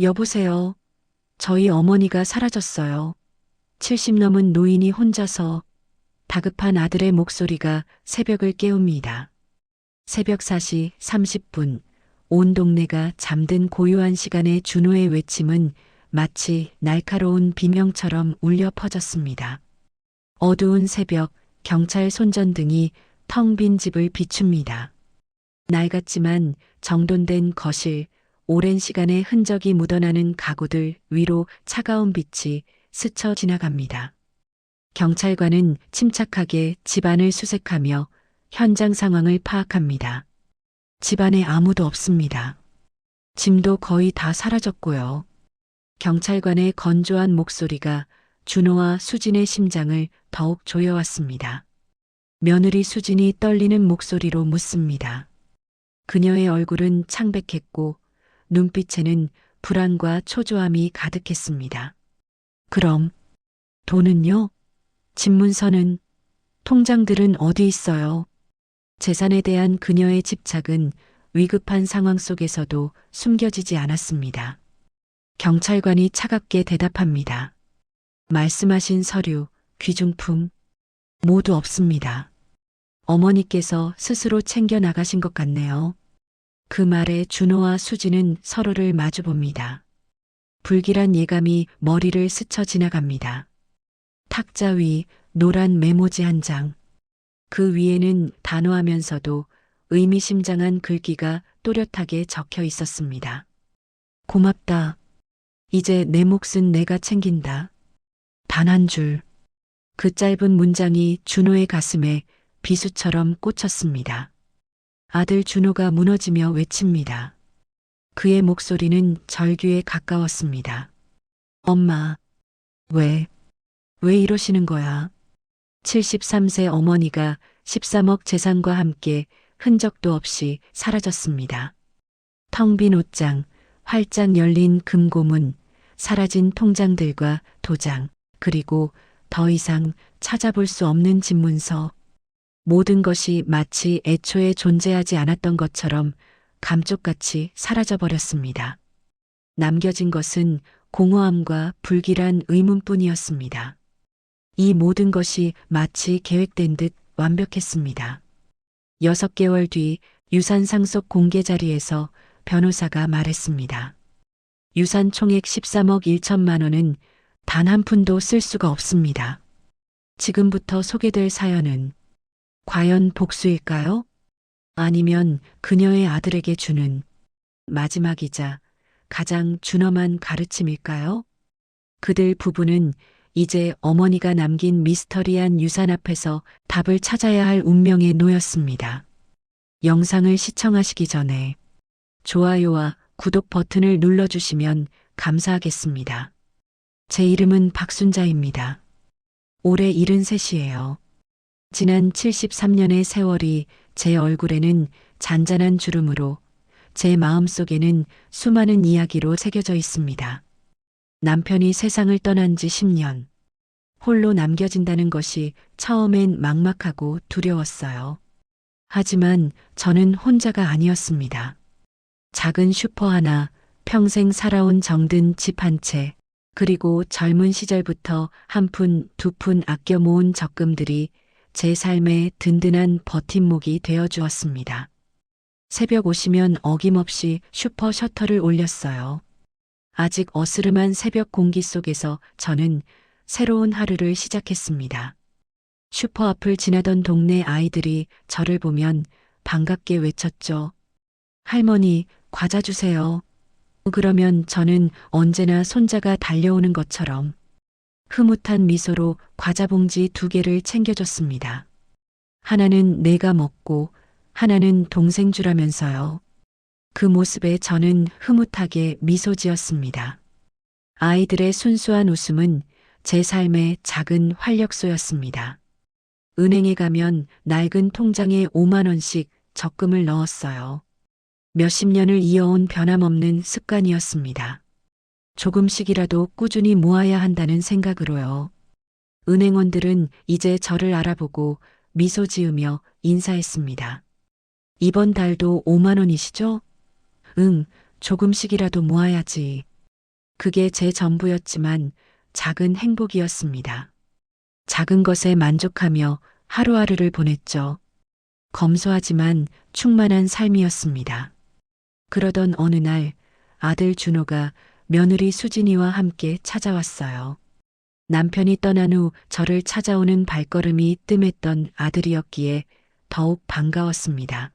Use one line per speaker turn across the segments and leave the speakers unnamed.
여보세요. 저희 어머니가 사라졌어요. 70 넘은 노인이 혼자서 다급한 아들의 목소리가 새벽을 깨웁니다. 새벽 4시 30분, 온 동네가 잠든 고요한 시간에 준호의 외침은 마치 날카로운 비명처럼 울려 퍼졌습니다. 어두운 새벽, 경찰 손전등이 텅 빈 집을 비춥니다. 낡았지만 정돈된 거실, 오랜 시간의 흔적이 묻어나는 가구들 위로 차가운 빛이 스쳐 지나갑니다. 경찰관은 침착하게 집안을 수색하며 현장 상황을 파악합니다. 집안에 아무도 없습니다. 짐도 거의 다 사라졌고요. 경찰관의 건조한 목소리가 준호와 수진의 심장을 더욱 조여왔습니다. 며느리 수진이 떨리는 목소리로 묻습니다. 그녀의 얼굴은 창백했고 눈빛에는 불안과 초조함이 가득했습니다. 그럼 돈은요? 집문서는, 통장들은 어디 있어요? 재산에 대한 그녀의 집착은 위급한 상황 속에서도 숨겨지지 않았습니다. 경찰관이 차갑게 대답합니다. 말씀하신 서류, 귀중품 모두 없습니다. 어머니께서 스스로 챙겨 나가신 것 같네요. 그 말에 준호와 수지는 서로를 마주봅니다. 불길한 예감이 머리를 스쳐 지나갑니다. 탁자 위 노란 메모지 한 장. 그 위에는 단호하면서도 의미심장한 글귀가 또렷하게 적혀 있었습니다. 고맙다. 이제 내 몫은 내가 챙긴다. 단 한 줄. 그 짧은 문장이 준호의 가슴에 비수처럼 꽂혔습니다. 아들 준호가 무너지며 외칩니다. 그의 목소리는 절규에 가까웠습니다. 엄마, 왜 이러시는 거야? 73세 어머니가 13억 재산과 함께 흔적도 없이 사라졌습니다. 텅 빈 옷장, 활짝 열린 금고문, 사라진 통장들과 도장, 그리고 더 이상 찾아볼 수 없는 집문서. 모든 것이 마치 애초에 존재하지 않았던 것처럼 감쪽같이 사라져버렸습니다. 남겨진 것은 공허함과 불길한 의문뿐이었습니다. 이 모든 것이 마치 계획된 듯 완벽했습니다. 6개월 뒤 유산 상속 공개 자리에서 변호사가 말했습니다. 유산 총액 13억 1천만 원은 단 한 푼도 쓸 수가 없습니다. 지금부터 소개될 사연은 과연 복수일까요? 아니면 그녀의 아들에게 주는 마지막이자 가장 준엄한 가르침일까요? 그들 부부는 이제 어머니가 남긴 미스터리한 유산 앞에서 답을 찾아야 할 운명에 놓였습니다. 영상을 시청하시기 전에 좋아요와 구독 버튼을 눌러주시면 감사하겠습니다. 제 이름은 박순자입니다. 올해 73이에요. 지난 73년의 세월이 제 얼굴에는 잔잔한 주름으로, 제 마음속에는 수많은 이야기로 새겨져 있습니다. 남편이 세상을 떠난 지 10년. 홀로 남겨진다는 것이 처음엔 막막하고 두려웠어요. 하지만 저는 혼자가 아니었습니다. 작은 슈퍼 하나, 평생 살아온 정든 집 한 채, 그리고 젊은 시절부터 한 푼, 두 푼 아껴 모은 적금들이 제 삶의 든든한 버팀목이 되어 주었습니다. 새벽 오시면 어김없이 슈퍼 셔터를 올렸어요. 아직 어스름한 새벽 공기 속에서 저는 새로운 하루를 시작했습니다. 슈퍼 앞을 지나던 동네 아이들이 저를 보면 반갑게 외쳤죠. 할머니, 과자 주세요. 그러면 저는 언제나 손자가 달려오는 것처럼 흐뭇한 미소로 과자 봉지 2개를 챙겨줬습니다. 하나는 내가 먹고 하나는 동생 주라면서요. 그 모습에 저는 흐뭇하게 미소 지었습니다. 아이들의 순수한 웃음은 제 삶의 작은 활력소였습니다. 은행에 가면 낡은 통장에 5만 원씩 적금을 넣었어요. 몇십 년을 이어온 변함없는 습관이었습니다. 조금씩이라도 꾸준히 모아야 한다는 생각으로요. 은행원들은 이제 저를 알아보고 미소 지으며 인사했습니다. 이번 달도 5만 원이시죠? 응, 조금씩이라도 모아야지. 그게 제 전부였지만 작은 행복이었습니다. 작은 것에 만족하며 하루하루를 보냈죠. 검소하지만 충만한 삶이었습니다. 그러던 어느 날 아들 준호가 며느리 수진이와 함께 찾아왔어요. 남편이 떠난 후 저를 찾아오는 발걸음이 뜸했던 아들이었기에 더욱 반가웠습니다.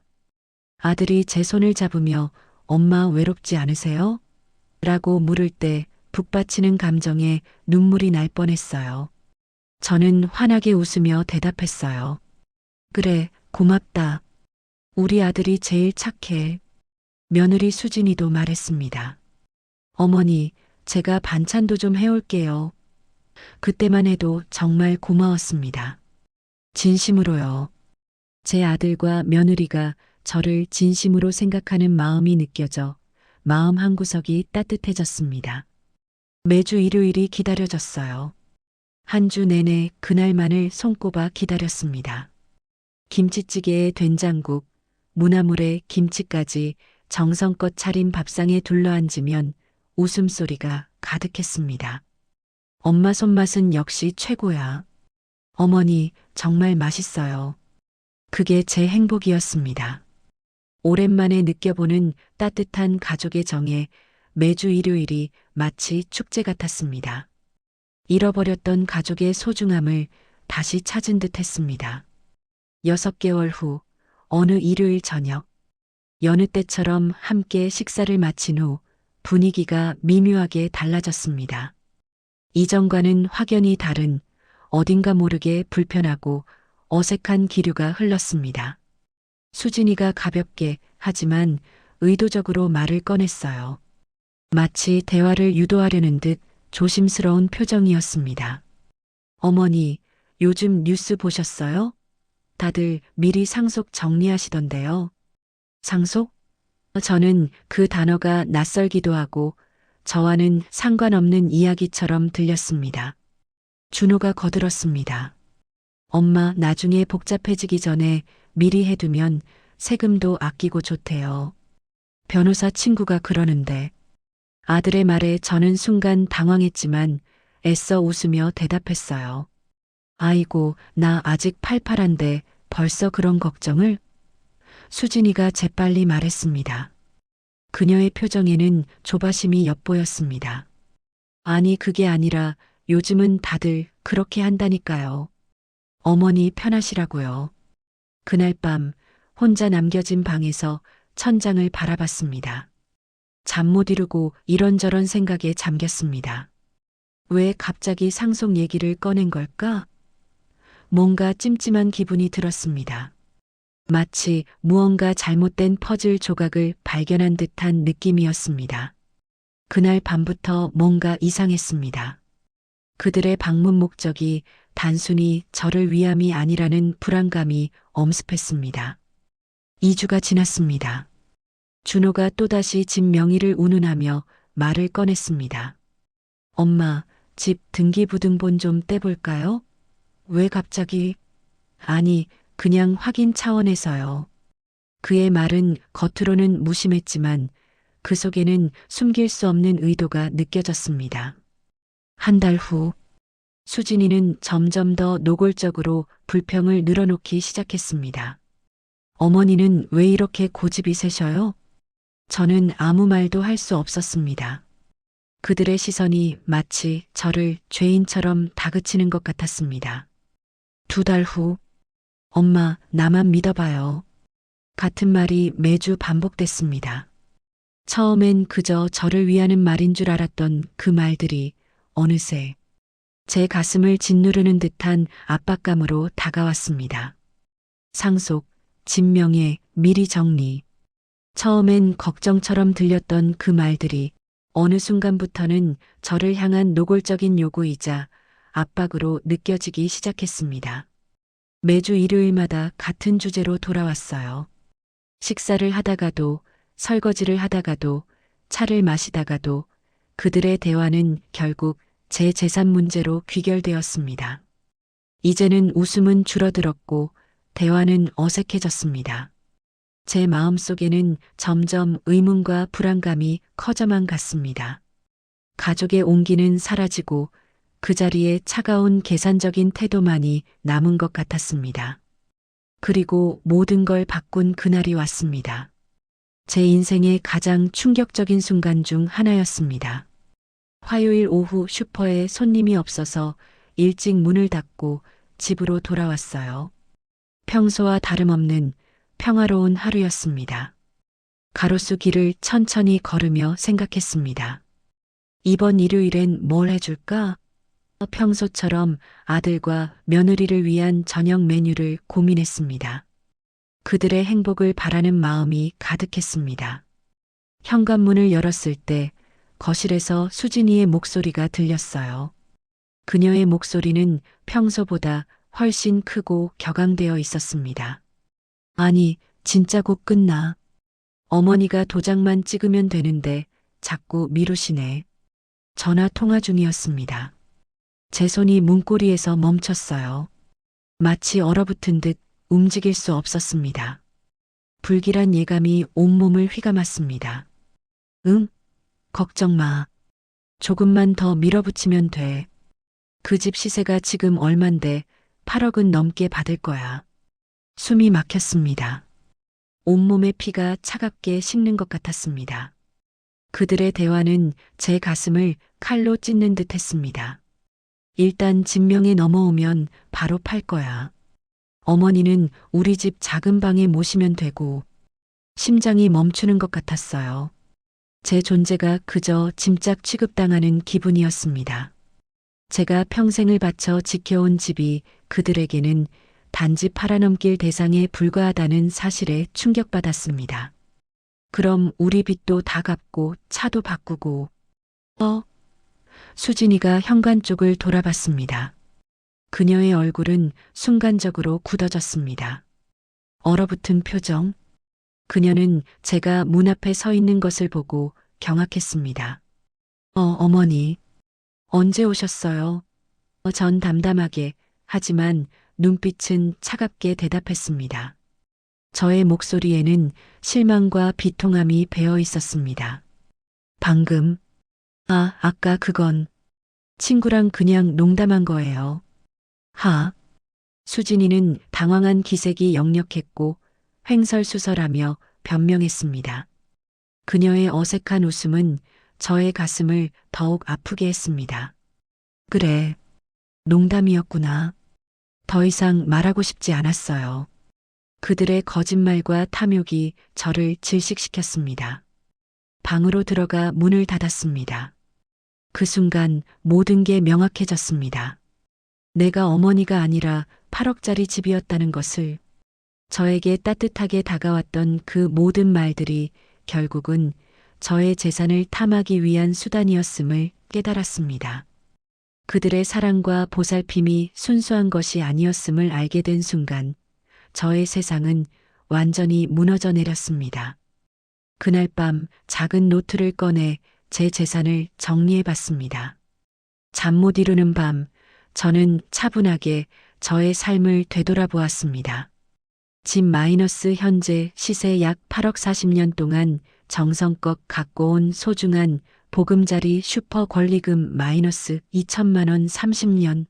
아들이 제 손을 잡으며 엄마 외롭지 않으세요? 라고 물을 때 북받치는 감정에 눈물이 날 뻔했어요. 저는 환하게 웃으며 대답했어요. 그래, 고맙다. 우리 아들이 제일 착해. 며느리 수진이도 말했습니다. 어머니, 제가 반찬도 좀 해올게요. 그때만 해도 정말 고마웠습니다. 진심으로요. 제 아들과 며느리가 저를 진심으로 생각하는 마음이 느껴져 마음 한구석이 따뜻해졌습니다. 매주 일요일이 기다려졌어요. 한 주 내내 그날만을 손꼽아 기다렸습니다. 김치찌개에 된장국, 무나물에 김치까지 정성껏 차린 밥상에 둘러앉으면 웃음소리가 가득했습니다. 엄마 손맛은 역시 최고야. 어머니, 정말 맛있어요. 그게 제 행복이었습니다. 오랜만에 느껴보는 따뜻한 가족의 정에 매주 일요일이 마치 축제 같았습니다. 잃어버렸던 가족의 소중함을 다시 찾은 듯 했습니다. 6개월 후 어느 일요일 저녁, 여느 때처럼 함께 식사를 마친 후 분위기가 미묘하게 달라졌습니다. 이전과는 확연히 다른 어딘가 모르게 불편하고 어색한 기류가 흘렀습니다. 수진이가 가볍게 하지만 의도적으로 말을 꺼냈어요. 마치 대화를 유도하려는 듯 조심스러운 표정이었습니다. 어머니, 요즘 뉴스 보셨어요? 다들 미리 상속 정리하시던데요. 상속? 저는 그 단어가 낯설기도 하고 저와는 상관없는 이야기처럼 들렸습니다. 준호가 거들었습니다. 엄마, 나중에 복잡해지기 전에 미리 해두면 세금도 아끼고 좋대요. 변호사 친구가 그러는데. 아들의 말에 저는 순간 당황했지만 애써 웃으며 대답했어요. 아이고, 나 아직 팔팔한데 벌써 그런 걱정을? 수진이가 재빨리 말했습니다. 그녀의 표정에는 조바심이 엿보였습니다. 아니, 그게 아니라 요즘은 다들 그렇게 한다니까요. 어머니 편하시라고요. 그날 밤 혼자 남겨진 방에서 천장을 바라봤습니다. 잠 못 이루고 이런저런 생각에 잠겼습니다. 왜 갑자기 상속 얘기를 꺼낸 걸까? 뭔가 찜찜한 기분이 들었습니다. 마치 무언가 잘못된 퍼즐 조각을 발견한 듯한 느낌이었습니다. 그날 밤부터 뭔가 이상했습니다. 그들의 방문 목적이 단순히 저를 위함이 아니라는 불안감이 엄습했습니다. 2주가 지났습니다. 준호가 또다시 집 명의를 운운하며 말을 꺼냈습니다. 엄마, 집 등기부등본 좀 떼볼까요? 왜 갑자기? 아니, 그냥 확인 차원에서요. 그의 말은 겉으로는 무심했지만 그 속에는 숨길 수 없는 의도가 느껴졌습니다. 한 달 후, 수진이는 점점 더 노골적으로 불평을 늘어놓기 시작했습니다. 어머니는 왜 이렇게 고집이 세셔요? 저는 아무 말도 할 수 없었습니다. 그들의 시선이 마치 저를 죄인처럼 다그치는 것 같았습니다. 2달 후, 엄마, 나만 믿어봐요. 같은 말이 매주 반복됐습니다. 처음엔 그저 저를 위하는 말인 줄 알았던 그 말들이 어느새 제 가슴을 짓누르는 듯한 압박감으로 다가왔습니다. 상속, 진명예, 미리 정리. 처음엔 걱정처럼 들렸던 그 말들이 어느 순간부터는 저를 향한 노골적인 요구이자 압박으로 느껴지기 시작했습니다. 매주 일요일마다 같은 주제로 돌아왔어요. 식사를 하다가도, 설거지를 하다가도, 차를 마시다가도 그들의 대화는 결국 제 재산 문제로 귀결되었습니다. 이제는 웃음은 줄어들었고 대화는 어색해졌습니다. 제 마음속에는 점점 의문과 불안감이 커져만 갔습니다. 가족의 온기는 사라지고 그 자리에 차가운 계산적인 태도만이 남은 것 같았습니다. 그리고 모든 걸 바꾼 그날이 왔습니다. 제 인생의 가장 충격적인 순간 중 하나였습니다. 화요일 오후 슈퍼에 손님이 없어서 일찍 문을 닫고 집으로 돌아왔어요. 평소와 다름없는 평화로운 하루였습니다. 가로수 길을 천천히 걸으며 생각했습니다. 이번 일요일엔 뭘 해줄까? 평소처럼 아들과 며느리를 위한 저녁 메뉴를 고민했습니다. 그들의 행복을 바라는 마음이 가득했습니다. 현관문을 열었을 때 거실에서 수진이의 목소리가 들렸어요. 그녀의 목소리는 평소보다 훨씬 크고 격앙되어 있었습니다. 아니, 진짜 곧 끝나. 어머니가 도장만 찍으면 되는데 자꾸 미루시네. 전화 통화 중이었습니다. 제 손이 문고리에서 멈췄어요. 마치 얼어붙은 듯 움직일 수 없었습니다. 불길한 예감이 온몸을 휘감았습니다. 응? 걱정 마. 조금만 더 밀어붙이면 돼. 그 집 시세가 지금 얼만데 8억은 넘게 받을 거야. 숨이 막혔습니다. 온몸의 피가 차갑게 식는 것 같았습니다. 그들의 대화는 제 가슴을 칼로 찢는 듯 했습니다. 일단 진명에 넘어오면 바로 팔 거야. 어머니는 우리 집 작은 방에 모시면 되고. 심장이 멈추는 것 같았어요. 제 존재가 그저 짐짝 취급당하는 기분이었습니다. 제가 평생을 바쳐 지켜온 집이 그들에게는 단지 팔아넘길 대상에 불과하다는 사실에 충격받았습니다. 그럼 우리 빚도 다 갚고 차도 바꾸고. 수진이가 현관 쪽을 돌아봤습니다. 그녀의 얼굴은 순간적으로 굳어졌습니다. 얼어붙은 표정. 그녀는 제가 문 앞에 서 있는 것을 보고 경악했습니다. 어머니. 언제 오셨어요? 전 담담하게, 하지만 눈빛은 차갑게 대답했습니다. 저의 목소리에는 실망과 비통함이 배어 있었습니다. 방금. 아까 그건 친구랑 그냥 농담한 거예요. 수진이는 당황한 기색이 역력했고 횡설수설하며 변명했습니다. 그녀의 어색한 웃음은 저의 가슴을 더욱 아프게 했습니다. 그래, 농담이었구나. 더 이상 말하고 싶지 않았어요. 그들의 거짓말과 탐욕이 저를 질식시켰습니다. 방으로 들어가 문을 닫았습니다. 그 순간 모든 게 명확해졌습니다. 내가 어머니가 아니라 8억짜리 집이었다는 것을, 저에게 따뜻하게 다가왔던 그 모든 말들이 결국은 저의 재산을 탐하기 위한 수단이었음을 깨달았습니다. 그들의 사랑과 보살핌이 순수한 것이 아니었음을 알게 된 순간 저의 세상은 완전히 무너져 내렸습니다. 그날 밤 작은 노트를 꺼내 제 재산을 정리해 봤습니다. 잠 못 이루는 밤, 저는 차분하게 저의 삶을 되돌아보았습니다. 집 마이너스 현재 시세 약 8억 40년 동안 정성껏 갖고 온 소중한 보금자리 슈퍼 권리금 마이너스 2천만 원 30년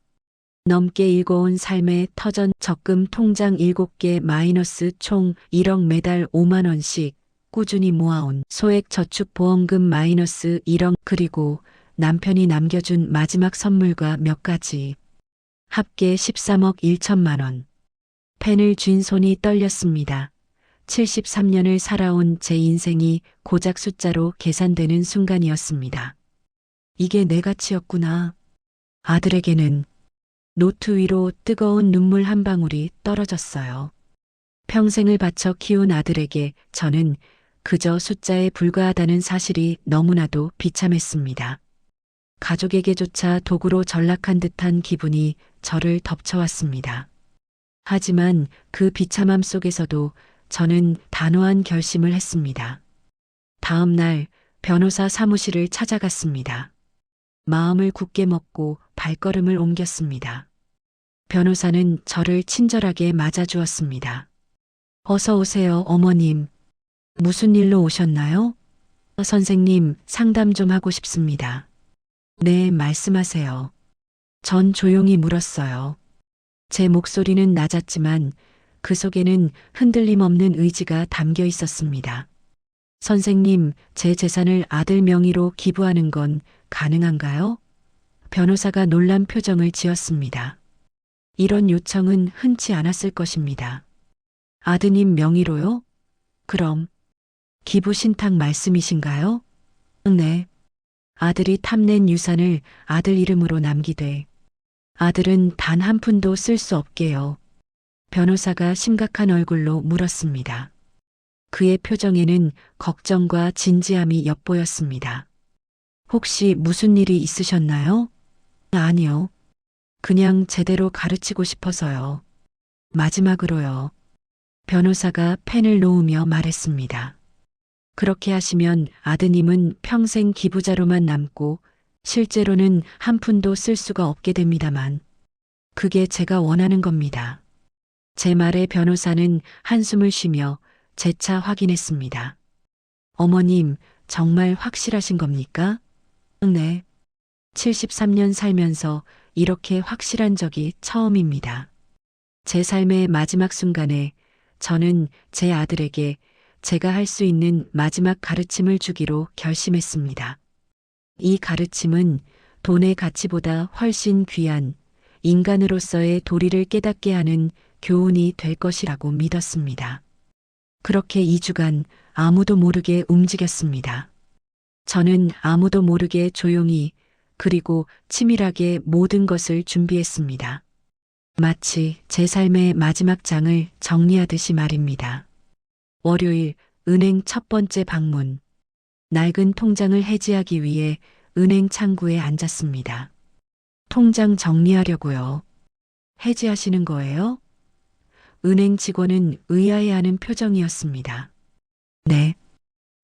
넘게 읽어온 삶의 터전 적금 통장 7개 마이너스 총 1억 매달 5만 원씩 꾸준히 모아온 소액 저축보험금 마이너스 1억, 그리고 남편이 남겨준 마지막 선물과 몇 가지. 합계 13억 1천만 원. 펜을 쥔 손이 떨렸습니다. 73년을 살아온 제 인생이 고작 숫자로 계산되는 순간이었습니다. 이게 내 가치였구나. 아들에게는. 노트 위로 뜨거운 눈물 한 방울이 떨어졌어요. 평생을 바쳐 키운 아들에게 저는 그저 숫자에 불과하다는 사실이 너무나도 비참했습니다. 가족에게조차 도구로 전락한 듯한 기분이 저를 덮쳐왔습니다. 하지만 그 비참함 속에서도 저는 단호한 결심을 했습니다. 다음 날 변호사 사무실을 찾아갔습니다. 마음을 굳게 먹고 발걸음을 옮겼습니다. 변호사는 저를 친절하게 맞아주었습니다. 어서 오세요, 어머님. 무슨 일로 오셨나요? 선생님, 상담 좀 하고 싶습니다. 네, 말씀하세요. 전 조용히 물었어요. 제 목소리는 낮았지만 그 속에는 흔들림 없는 의지가 담겨 있었습니다. 선생님, 제 재산을 아들 명의로 기부하는 건 가능한가요? 변호사가 놀란 표정을 지었습니다. 이런 요청은 흔치 않았을 것입니다. 아드님 명의로요? 그럼 기부 신탁 말씀이신가요? 네. 아들이 탐낸 유산을 아들 이름으로 남기되 아들은 단 한 푼도 쓸 수 없게요. 변호사가 심각한 얼굴로 물었습니다. 그의 표정에는 걱정과 진지함이 엿보였습니다. 혹시 무슨 일이 있으셨나요? 아니요. 그냥 제대로 가르치고 싶어서요. 마지막으로요. 변호사가 펜을 놓으며 말했습니다. 그렇게 하시면 아드님은 평생 기부자로만 남고 실제로는 한 푼도 쓸 수가 없게 됩니다만 그게 제가 원하는 겁니다. 제 말에 변호사는 한숨을 쉬며 재차 확인했습니다. 어머님, 정말 확실하신 겁니까? 네. 73년 살면서 이렇게 확실한 적이 처음입니다. 제 삶의 마지막 순간에 저는 제 아들에게 제가 할 수 있는 마지막 가르침을 주기로 결심했습니다. 이 가르침은 돈의 가치보다 훨씬 귀한 인간으로서의 도리를 깨닫게 하는 교훈이 될 것이라고 믿었습니다. 그렇게 2주간 아무도 모르게 움직였습니다. 저는 아무도 모르게 조용히 그리고 치밀하게 모든 것을 준비했습니다. 마치 제 삶의 마지막 장을 정리하듯이 말입니다. 월요일 은행 첫 번째 방문. 낡은 통장을 해지하기 위해 은행 창구에 앉았습니다. 통장 정리하려고요. 해지하시는 거예요? 은행 직원은 의아해하는 표정이었습니다. 네.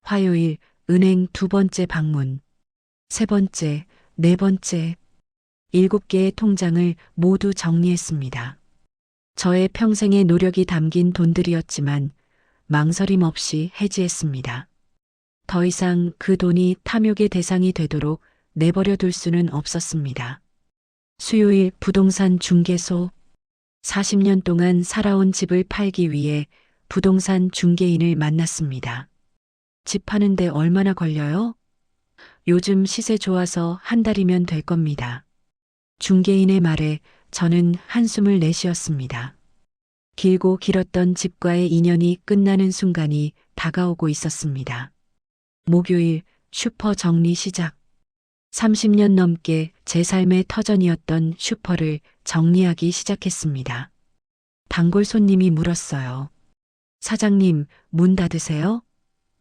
화요일 은행 두 번째 방문. 세 번째, 네 번째. 7개의 통장을 모두 정리했습니다. 저의 평생의 노력이 담긴 돈들이었지만 망설임 없이 해지했습니다. 더 이상 그 돈이 탐욕의 대상이 되도록 내버려 둘 수는 없었습니다. 수요일 부동산 중개소. 40년 동안 살아온 집을 팔기 위해 부동산 중개인을 만났습니다. 집 파는데 얼마나 걸려요? 요즘 시세 좋아서 한 달이면 될 겁니다. 중개인의 말에 저는 한숨을 내쉬었습니다. 길고 길었던 집과의 인연이 끝나는 순간이 다가오고 있었습니다. 목요일 슈퍼 정리 시작. 30년 넘게 제 삶의 터전이었던 슈퍼를 정리하기 시작했습니다. 단골 손님이 물었어요. 사장님, 문 닫으세요?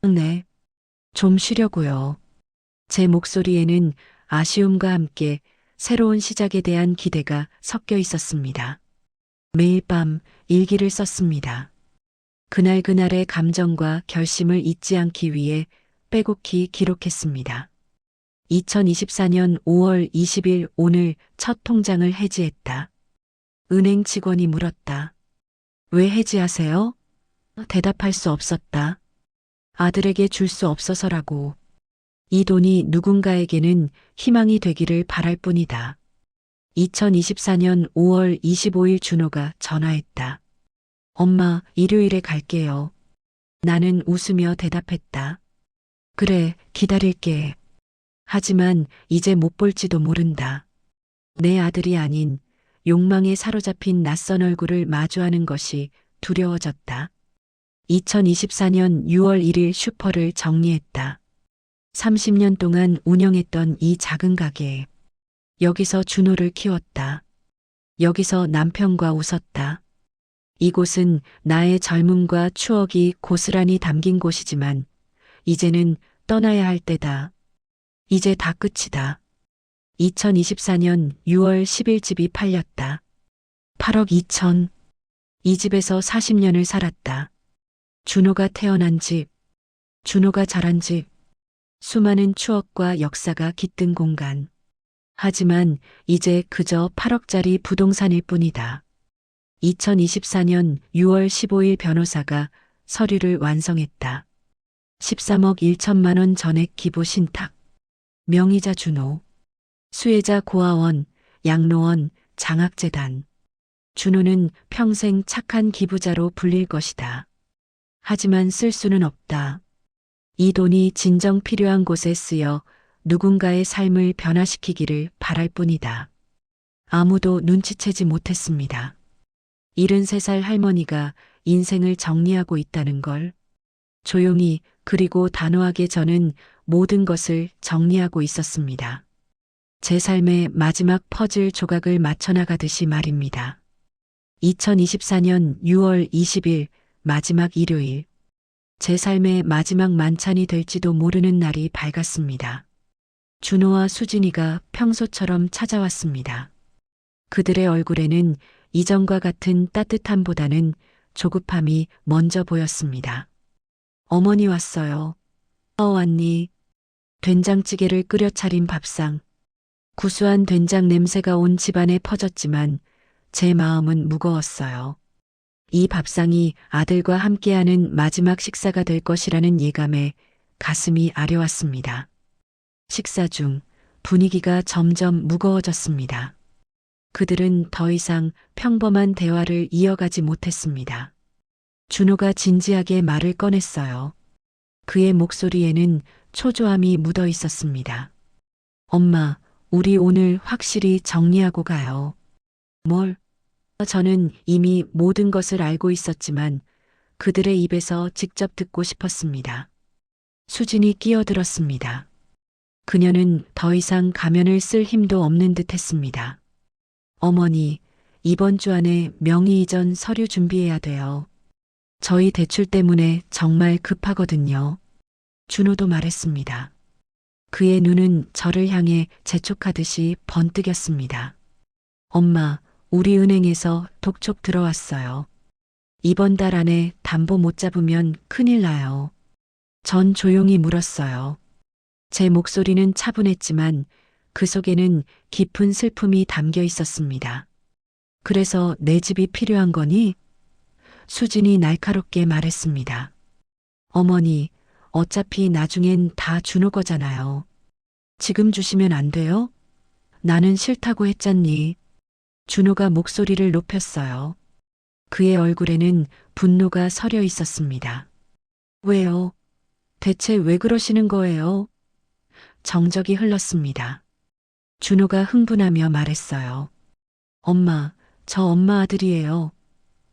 네. 좀 쉬려고요. 제 목소리에는 아쉬움과 함께 새로운 시작에 대한 기대가 섞여 있었습니다. 매일 밤 일기를 썼습니다. 그날그날의 감정과 결심을 잊지 않기 위해 빼곡히 기록했습니다. 2024년 5월 20일 오늘 첫 통장을 해지했다. 은행 직원이 물었다. 왜 해지하세요? 대답할 수 없었다. 아들에게 줄 수 없어서라고. 이 돈이 누군가에게는 희망이 되기를 바랄 뿐이다. 2024년 5월 25일 준호가 전화했다. 엄마, 일요일에 갈게요. 나는 웃으며 대답했다. 그래, 기다릴게. 하지만 이제 못 볼지도 모른다. 내 아들이 아닌 욕망에 사로잡힌 낯선 얼굴을 마주하는 것이 두려워졌다. 2024년 6월 1일 슈퍼를 정리했다. 30년 동안 운영했던 이 작은 가게에 여기서 준호를 키웠다. 여기서 남편과 웃었다. 이곳은 나의 젊음과 추억이 고스란히 담긴 곳이지만 이제는 떠나야 할 때다. 이제 다 끝이다. 2024년 6월 10일 집이 팔렸다. 8억 2천. 이 집에서 40년을 살았다. 준호가 태어난 집, 준호가 자란 집, 수많은 추억과 역사가 깃든 공간. 하지만 이제 그저 8억짜리 부동산일 뿐이다. 2024년 6월 15일 변호사가 서류를 완성했다. 13억 1천만 원 전액 기부 신탁. 명의자 준호. 수혜자 고아원, 양로원, 장학재단. 준호는 평생 착한 기부자로 불릴 것이다. 하지만 쓸 수는 없다. 이 돈이 진정 필요한 곳에 쓰여 누군가의 삶을 변화시키기를 바랄 뿐이다. 아무도 눈치채지 못했습니다. 73살 할머니가 인생을 정리하고 있다는 걸. 조용히 그리고 단호하게 저는 모든 것을 정리하고 있었습니다. 제 삶의 마지막 퍼즐 조각을 맞춰나가듯이 말입니다. 2024년 6월 20일 마지막 일요일. 제 삶의 마지막 만찬이 될지도 모르는 날이 밝았습니다. 준호와 수진이가 평소처럼 찾아왔습니다. 그들의 얼굴에는 이전과 같은 따뜻함보다는 조급함이 먼저 보였습니다. 어머니 왔어요. 왔니? 된장찌개를 끓여 차린 밥상. 구수한 된장 냄새가 온 집안에 퍼졌지만 제 마음은 무거웠어요. 이 밥상이 아들과 함께하는 마지막 식사가 될 것이라는 예감에 가슴이 아려왔습니다. 식사 중 분위기가 점점 무거워졌습니다. 그들은 더 이상 평범한 대화를 이어가지 못했습니다. 준호가 진지하게 말을 꺼냈어요. 그의 목소리에는 초조함이 묻어 있었습니다. 엄마, 우리 오늘 확실히 정리하고 가요. 뭘? 저는 이미 모든 것을 알고 있었지만 그들의 입에서 직접 듣고 싶었습니다. 수진이 끼어들었습니다. 그녀는 더 이상 가면을 쓸 힘도 없는 듯 했습니다. 어머니, 이번 주 안에 명의 이전 서류 준비해야 돼요. 저희 대출 때문에 정말 급하거든요. 준호도 말했습니다. 그의 눈은 저를 향해 재촉하듯이 번뜩였습니다. 엄마, 우리 은행에서 독촉 들어왔어요. 이번 달 안에 담보 못 잡으면 큰일 나요. 전 조용히 물었어요. 제 목소리는 차분했지만 그 속에는 깊은 슬픔이 담겨 있었습니다. 그래서 내 집이 필요한 거니? 수진이 날카롭게 말했습니다. 어머니, 어차피 나중엔 다 준호 거잖아요. 지금 주시면 안 돼요? 나는 싫다고 했잖니. 준호가 목소리를 높였어요. 그의 얼굴에는 분노가 서려 있었습니다. 왜요? 대체 왜 그러시는 거예요? 정적이 흘렀습니다. 준호가 흥분하며 말했어요. 엄마, 저 엄마 아들이에요.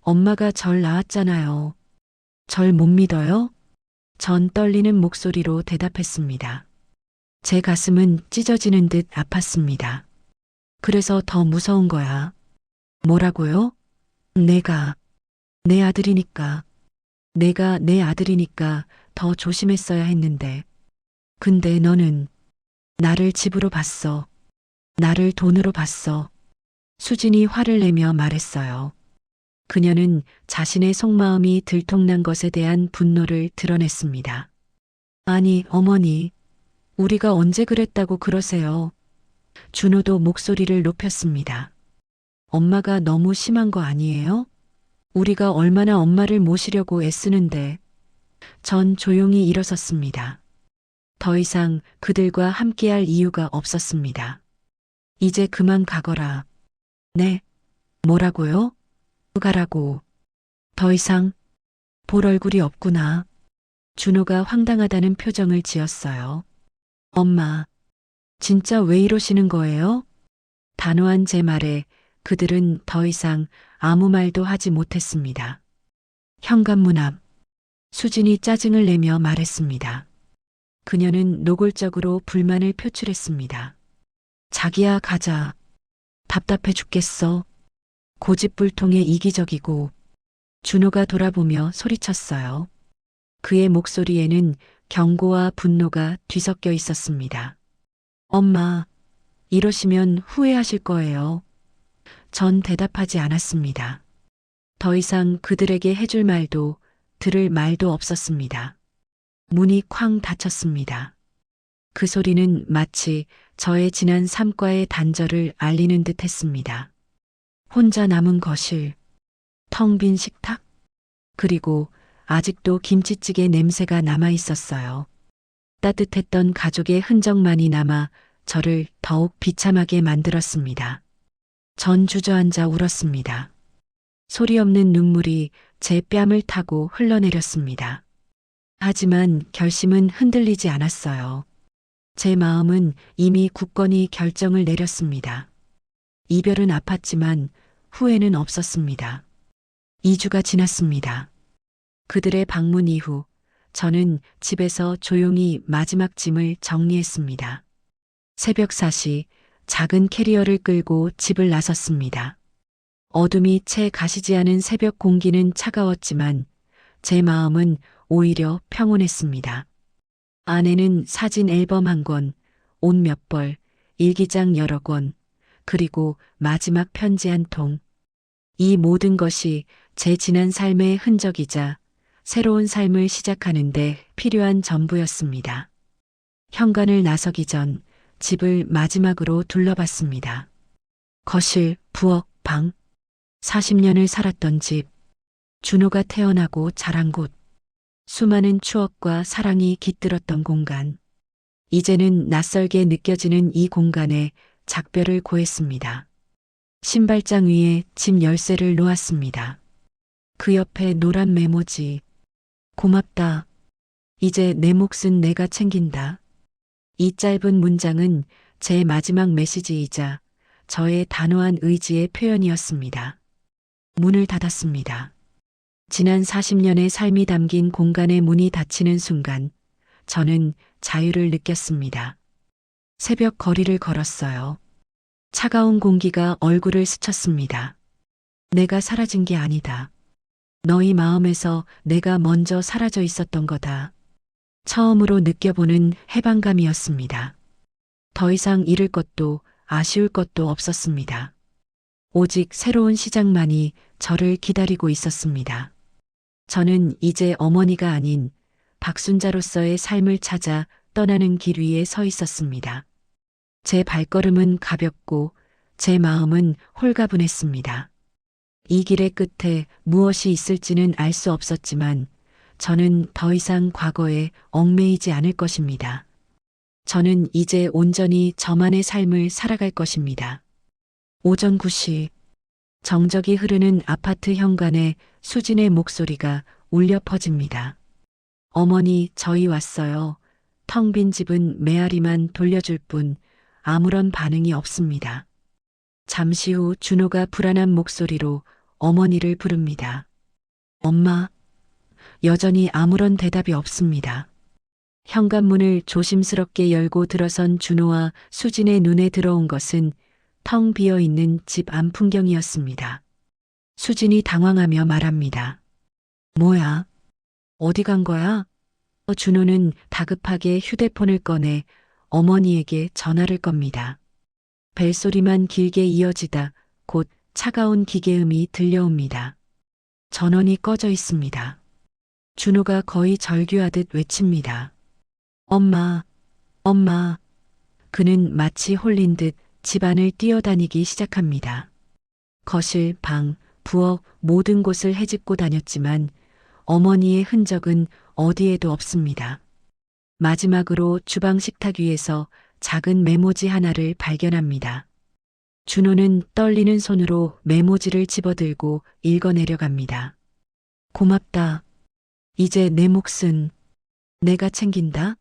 엄마가 절 낳았잖아요. 절 못 믿어요? 전 떨리는 목소리로 대답했습니다. 제 가슴은 찢어지는 듯 아팠습니다. 그래서 더 무서운 거야. 뭐라고요? 내가 내 아들이니까. 내가 내 아들이니까 더 조심했어야 했는데. 근데 너는 나를 집으로 봤어. 나를 돈으로 봤어. 수진이 화를 내며 말했어요. 그녀는 자신의 속마음이 들통난 것에 대한 분노를 드러냈습니다. 아니, 어머니. 우리가 언제 그랬다고 그러세요? 준호도 목소리를 높였습니다. 엄마가 너무 심한 거 아니에요? 우리가 얼마나 엄마를 모시려고 애쓰는데. 전 조용히 일어섰습니다. 더 이상 그들과 함께할 이유가 없었습니다. 이제 그만 가거라. 네. 뭐라고요? 가라고. 더 이상 볼 얼굴이 없구나. 준호가 황당하다는 표정을 지었어요. 엄마, 진짜 왜 이러시는 거예요? 단호한 제 말에 그들은 더 이상 아무 말도 하지 못했습니다. 현관문 앞, 수진이 짜증을 내며 말했습니다. 그녀는 노골적으로 불만을 표출했습니다. 자기야, 가자. 답답해 죽겠어. 고집불통에 이기적이고. 준호가 돌아보며 소리쳤어요. 그의 목소리에는 경고와 분노가 뒤섞여 있었습니다. 엄마, 이러시면 후회하실 거예요. 전 대답하지 않았습니다. 더 이상 그들에게 해줄 말도 들을 말도 없었습니다. 문이 쾅 닫혔습니다. 그 소리는 마치 저의 지난 삶과의 단절을 알리는 듯 했습니다. 혼자 남은 거실, 텅 빈 식탁, 그리고 아직도 김치찌개 냄새가 남아 있었어요. 따뜻했던 가족의 흔적만이 남아 저를 더욱 비참하게 만들었습니다. 전 주저앉아 울었습니다. 소리 없는 눈물이 제 뺨을 타고 흘러내렸습니다. 하지만 결심은 흔들리지 않았어요. 제 마음은 이미 굳건히 결정을 내렸습니다. 이별은 아팠지만 후회는 없었습니다. 2주가 지났습니다. 그들의 방문 이후 저는 집에서 조용히 마지막 짐을 정리했습니다. 새벽 4시 작은 캐리어를 끌고 집을 나섰습니다. 어둠이 채 가시지 않은 새벽 공기는 차가웠지만 제 마음은 오히려 평온했습니다. 안에는 사진 앨범 한 권, 옷 몇 벌, 일기장 여러 권, 그리고 마지막 편지 한 통. 이 모든 것이 제 지난 삶의 흔적이자 새로운 삶을 시작하는데 필요한 전부였습니다. 현관을 나서기 전 집을 마지막으로 둘러봤습니다. 거실, 부엌, 방. 40년을 살았던 집. 준호가 태어나고 자란 곳. 수많은 추억과 사랑이 깃들었던 공간. 이제는 낯설게 느껴지는 이 공간에 작별을 고했습니다. 신발장 위에 집 열쇠를 놓았습니다. 그 옆에 노란 메모지. 고맙다. 이제 내 몫은 내가 챙긴다. 이 짧은 문장은 제 마지막 메시지이자 저의 단호한 의지의 표현이었습니다. 문을 닫았습니다. 지난 40년의 삶이 담긴 공간의 문이 닫히는 순간 저는 자유를 느꼈습니다. 새벽 거리를 걸었어요. 차가운 공기가 얼굴을 스쳤습니다. 내가 사라진 게 아니다. 너희 마음에서 내가 먼저 사라져 있었던 거다. 처음으로 느껴보는 해방감이었습니다. 더 이상 잃을 것도 아쉬울 것도 없었습니다. 오직 새로운 시작만이 저를 기다리고 있었습니다. 저는 이제 어머니가 아닌 박순자로서의 삶을 찾아 떠나는 길 위에 서 있었습니다. 제 발걸음은 가볍고 제 마음은 홀가분했습니다. 이 길의 끝에 무엇이 있을지는 알 수 없었지만 저는 더 이상 과거에 얽매이지 않을 것입니다. 저는 이제 온전히 저만의 삶을 살아갈 것입니다. 오전 9시 정적이 흐르는 아파트 현관에 수진의 목소리가 울려 퍼집니다. 어머니, 저희 왔어요. 텅 빈 집은 메아리만 돌려줄 뿐 아무런 반응이 없습니다. 잠시 후 준호가 불안한 목소리로 어머니를 부릅니다. 엄마. 여전히 아무런 대답이 없습니다. 현관문을 조심스럽게 열고 들어선 준호와 수진의 눈에 들어온 것은 텅 비어 있는 집 안 풍경이었습니다. 수진이 당황하며 말합니다. 뭐야? 어디 간 거야? 준호는 다급하게 휴대폰을 꺼내 어머니에게 전화를 겁니다. 벨소리만 길게 이어지다 곧 차가운 기계음이 들려옵니다. 전원이 꺼져 있습니다. 준호가 거의 절규하듯 외칩니다. 엄마, 엄마. 그는 마치 홀린 듯 집안을 뛰어다니기 시작합니다. 거실, 방, 부엌 모든 곳을 헤집고 다녔지만 어머니의 흔적은 어디에도 없습니다. 마지막으로 주방 식탁 위에서 작은 메모지 하나를 발견합니다. 준호는 떨리는 손으로 메모지를 집어들고 읽어내려갑니다. 고맙다. 이제 내 몫은 내가 챙긴다.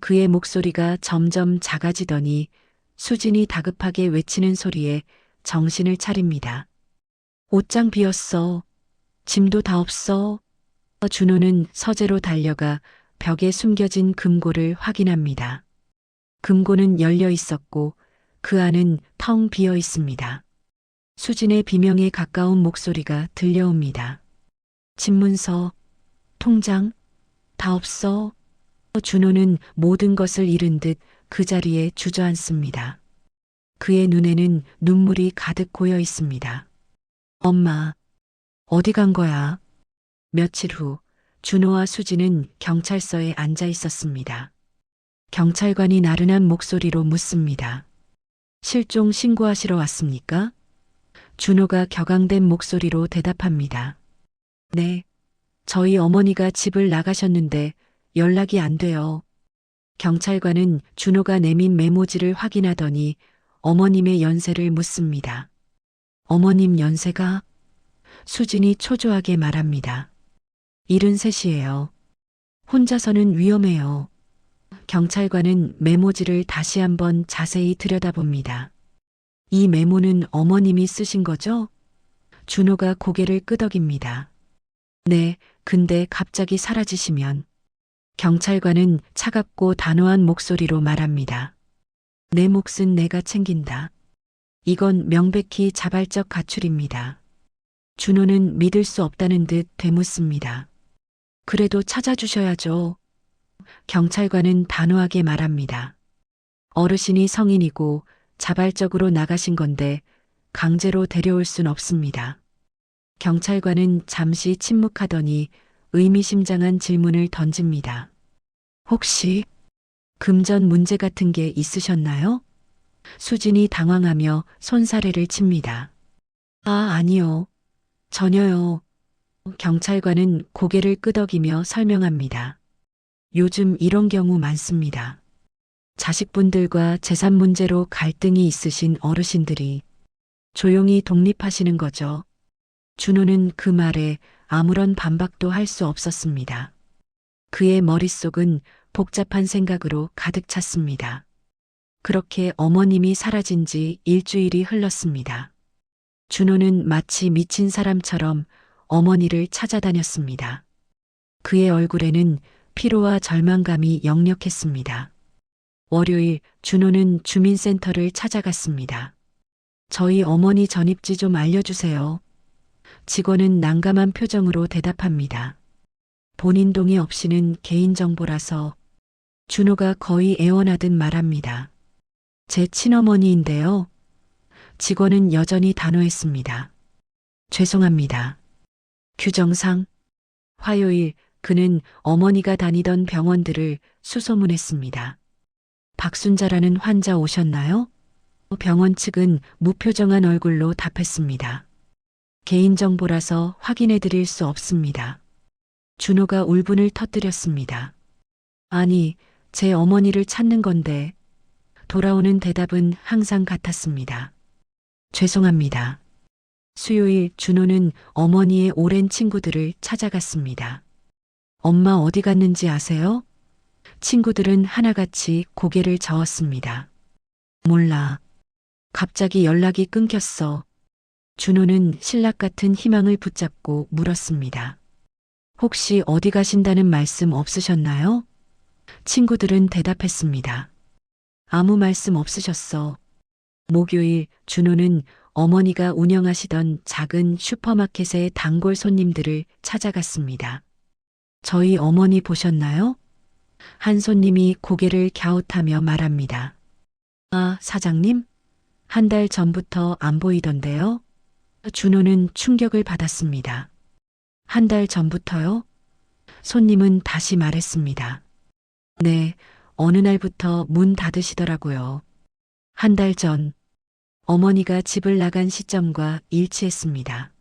그의 목소리가 점점 작아지더니 수진이 다급하게 외치는 소리에 정신을 차립니다. 옷장 비었어. 짐도 다 없어. 준호는 서재로 달려가 벽에 숨겨진 금고를 확인합니다. 금고는 열려 있었고 그 안은 텅 비어 있습니다. 수진의 비명에 가까운 목소리가 들려옵니다. 집문서, 통장, 다 없어. 준호는 모든 것을 잃은 듯 그 자리에 주저앉습니다. 그의 눈에는 눈물이 가득 고여 있습니다. 엄마, 어디 간 거야? 며칠 후 준호와 수진은 경찰서에 앉아 있었습니다. 경찰관이 나른한 목소리로 묻습니다. 실종 신고하시러 왔습니까? 준호가 격앙된 목소리로 대답합니다. 네, 저희 어머니가 집을 나가셨는데 연락이 안 돼요. 경찰관은 준호가 내민 메모지를 확인하더니 어머님의 연세를 묻습니다. 어머님 연세가? 수진이 초조하게 말합니다. 73이에요. 혼자서는 위험해요. 경찰관은 메모지를 다시 한번 자세히 들여다봅니다. 이 메모는 어머님이 쓰신 거죠? 준호가 고개를 끄덕입니다. 네, 근데 갑자기 사라지시면. 경찰관은 차갑고 단호한 목소리로 말합니다. 내 몫은 내가 챙긴다. 이건 명백히 자발적 가출입니다. 준호는 믿을 수 없다는 듯 되묻습니다. 그래도 찾아주셔야죠. 경찰관은 단호하게 말합니다. 어르신이 성인이고 자발적으로 나가신 건데 강제로 데려올 순 없습니다. 경찰관은 잠시 침묵하더니 의미심장한 질문을 던집니다. 혹시 금전 문제 같은 게 있으셨나요? 수진이 당황하며 손사래를 칩니다. 아니요. 전혀요. 경찰관은 고개를 끄덕이며 설명합니다. 요즘 이런 경우 많습니다. 자식분들과 재산 문제로 갈등이 있으신 어르신들이 조용히 독립하시는 거죠. 준호는 그 말에 아무런 반박도 할 수 없었습니다. 그의 머릿속은 복잡한 생각으로 가득 찼습니다. 그렇게 어머님이 사라진 지 일주일이 흘렀습니다. 준호는 마치 미친 사람처럼 어머니를 찾아다녔습니다. 그의 얼굴에는 피로와 절망감이 역력했습니다. 월요일 준호는 주민센터를 찾아갔습니다. 저희 어머니 전입지 좀 알려주세요. 직원은 난감한 표정으로 대답합니다. 본인 동의 없이는 개인정보라서. 준호가 거의 애원하듯 말합니다. 제 친어머니인데요. 직원은 여전히 단호했습니다. 죄송합니다. 규정상 화요일 그는 어머니가 다니던 병원들을 수소문했습니다. 박순자라는 환자 오셨나요? 병원 측은 무표정한 얼굴로 답했습니다. 개인정보라서 확인해 드릴 수 없습니다. 준호가 울분을 터뜨렸습니다. 아니, 제 어머니를 찾는 건데. 돌아오는 대답은 항상 같았습니다. 죄송합니다. 수요일 준호는 어머니의 오랜 친구들을 찾아갔습니다. 엄마 어디 갔는지 아세요? 친구들은 하나같이 고개를 저었습니다. 몰라. 갑자기 연락이 끊겼어. 준호는 신락 같은 희망을 붙잡고 물었습니다. 혹시 어디 가신다는 말씀 없으셨나요? 친구들은 대답했습니다. 아무 말씀 없으셨어. 목요일 준호는 어머니가 운영하시던 작은 슈퍼마켓의 단골 손님들을 찾아갔습니다. 저희 어머니 보셨나요? 한 손님이 고개를 갸웃하며 말합니다. 아, 사장님? 한 달 전부터 안 보이던데요? 준호는 충격을 받았습니다. 한 달 전부터요? 손님은 다시 말했습니다. 네, 어느 날부터 문 닫으시더라고요. 한 달 전, 어머니가 집을 나간 시점과 일치했습니다.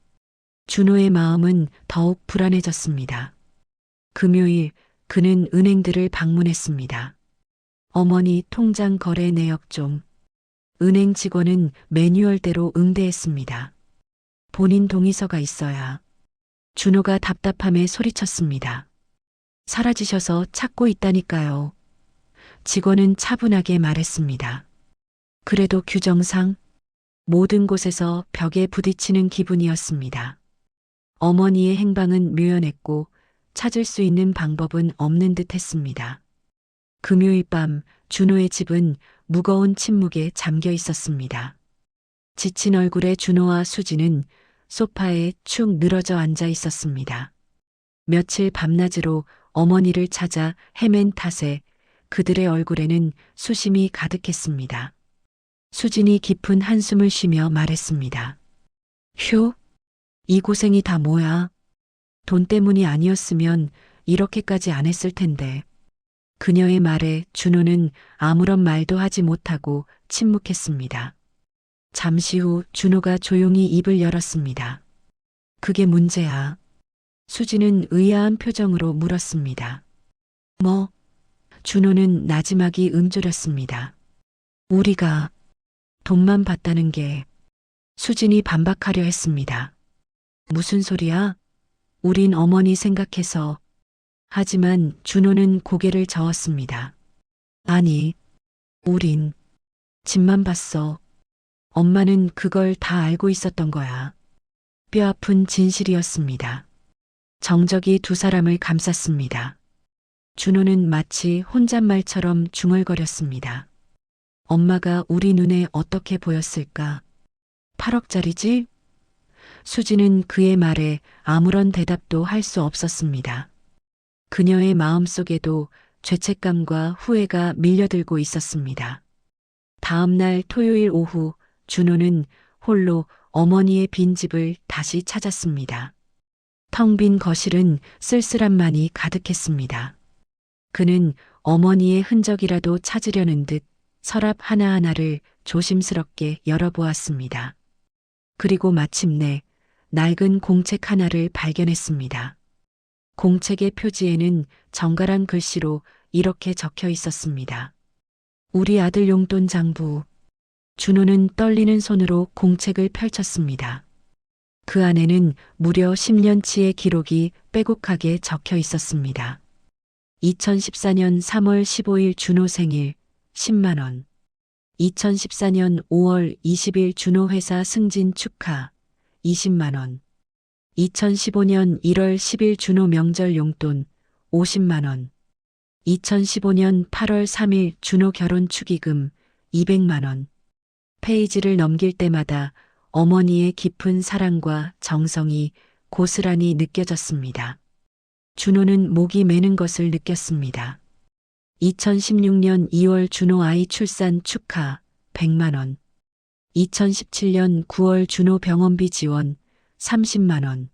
준호의 마음은 더욱 불안해졌습니다. 금요일, 그는 은행들을 방문했습니다. 어머니 통장 거래 내역 좀. 은행 직원은 매뉴얼대로 응대했습니다. 본인 동의서가 있어야. 준호가 답답함에 소리쳤습니다. 사라지셔서 찾고 있다니까요. 직원은 차분하게 말했습니다. 그래도 규정상 모든 곳에서 벽에 부딪히는 기분이었습니다. 어머니의 행방은 묘연했고 찾을 수 있는 방법은 없는 듯 했습니다. 금요일 밤 준호의 집은 무거운 침묵에 잠겨 있었습니다. 지친 얼굴의 준호와 수지는 소파에 축 늘어져 앉아 있었습니다. 며칠 밤낮으로 어머니를 찾아 헤맨 탓에 그들의 얼굴에는 수심이 가득했습니다. 수진이 깊은 한숨을 쉬며 말했습니다. 휴, 이 고생이 다 뭐야. 돈 때문이 아니었으면 이렇게까지 안 했을 텐데. 그녀의 말에 준호는 아무런 말도 하지 못하고 침묵했습니다. 잠시 후 준호가 조용히 입을 열었습니다. 그게 문제야. 수지는 의아한 표정으로 물었습니다. 뭐? 준호는 나지막이 움졸였습니다. 우리가 돈만 받다는 게. 수진이 반박하려 했습니다. 무슨 소리야? 우린 어머니 생각해서. 하지만 준호는 고개를 저었습니다. 아니, 우린 집만 봤어. 엄마는 그걸 다 알고 있었던 거야. 뼈아픈 진실이었습니다. 정적이 두 사람을 감쌌습니다. 준호는 마치 혼잣말처럼 중얼거렸습니다. 엄마가 우리 눈에 어떻게 보였을까? 8억짜리지? 수지는 그의 말에 아무런 대답도 할 수 없었습니다. 그녀의 마음속에도 죄책감과 후회가 밀려들고 있었습니다. 다음 날 토요일 오후 준호는 홀로 어머니의 빈집을 다시 찾았습니다. 텅 빈 거실은 쓸쓸함만이 가득했습니다. 그는 어머니의 흔적이라도 찾으려는 듯 서랍 하나하나를 조심스럽게 열어보았습니다. 그리고 마침내 낡은 공책 하나를 발견했습니다. 공책의 표지에는 정갈한 글씨로 이렇게 적혀 있었습니다. 우리 아들 용돈 장부. 준호는 떨리는 손으로 공책을 펼쳤습니다. 그 안에는 무려 10년치의 기록이 빼곡하게 적혀 있었습니다. 2014년 3월 15일 준호 생일 10만 원. 2014년 5월 20일 준호 회사 승진 축하 20만 원. 2015년 1월 10일 준호 명절 용돈 50만 원. 2015년 8월 3일 준호 결혼 축의금 200만 원. 페이지를 넘길 때마다 어머니의 깊은 사랑과 정성이 고스란히 느껴졌습니다. 준호는 목이 메는 것을 느꼈습니다. 2016년 2월 준호 아이 출산 축하 100만 원. 2017년 9월 준호 병원비 지원 30만 원.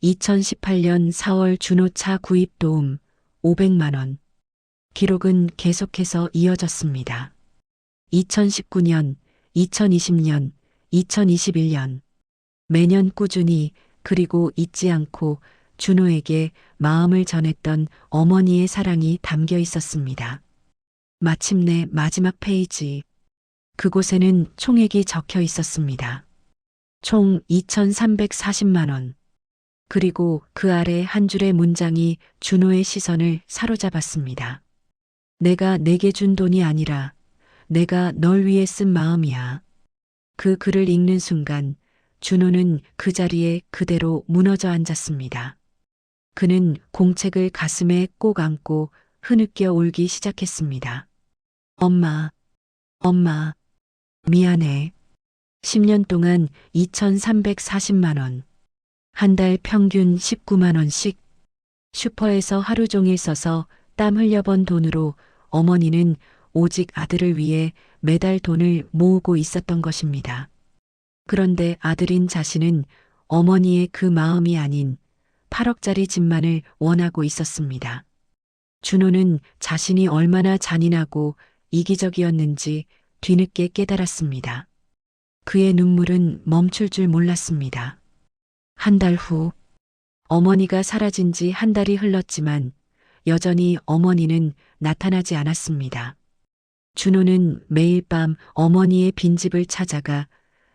2018년 4월 준호 차 구입 도움 500만 원. 기록은 계속해서 이어졌습니다. 2019년, 2020년, 2021년. 매년 꾸준히 그리고 잊지 않고 준호에게 마음을 전했던 어머니의 사랑이 담겨 있었습니다. 마침내 마지막 페이지. 그곳에는 총액이 적혀 있었습니다. 총 2,340만 원. 그리고 그 아래 한 줄의 문장이 준호의 시선을 사로잡았습니다. 내가 내게 준 돈이 아니라 내가 널 위해 쓴 마음이야. 그 글을 읽는 순간 준호는 그 자리에 그대로 무너져 앉았습니다. 그는 공책을 가슴에 꼭 안고 흐느껴 울기 시작했습니다. 엄마, 엄마, 미안해. 10년 동안 2,340만 원. 한 달 평균 19만 원씩. 슈퍼에서 하루 종일 써서 땀 흘려번 돈으로 어머니는 오직 아들을 위해 매달 돈을 모으고 있었던 것입니다. 그런데 아들인 자신은 어머니의 그 마음이 아닌 8억짜리 집만을 원하고 있었습니다. 준호는 자신이 얼마나 잔인하고 이기적이었는지 뒤늦게 깨달았습니다. 그의 눈물은 멈출 줄 몰랐습니다. 한 달 후, 어머니가 사라진 지 한 달이 흘렀지만 여전히 어머니는 나타나지 않았습니다. 준호는 매일 밤 어머니의 빈집을 찾아가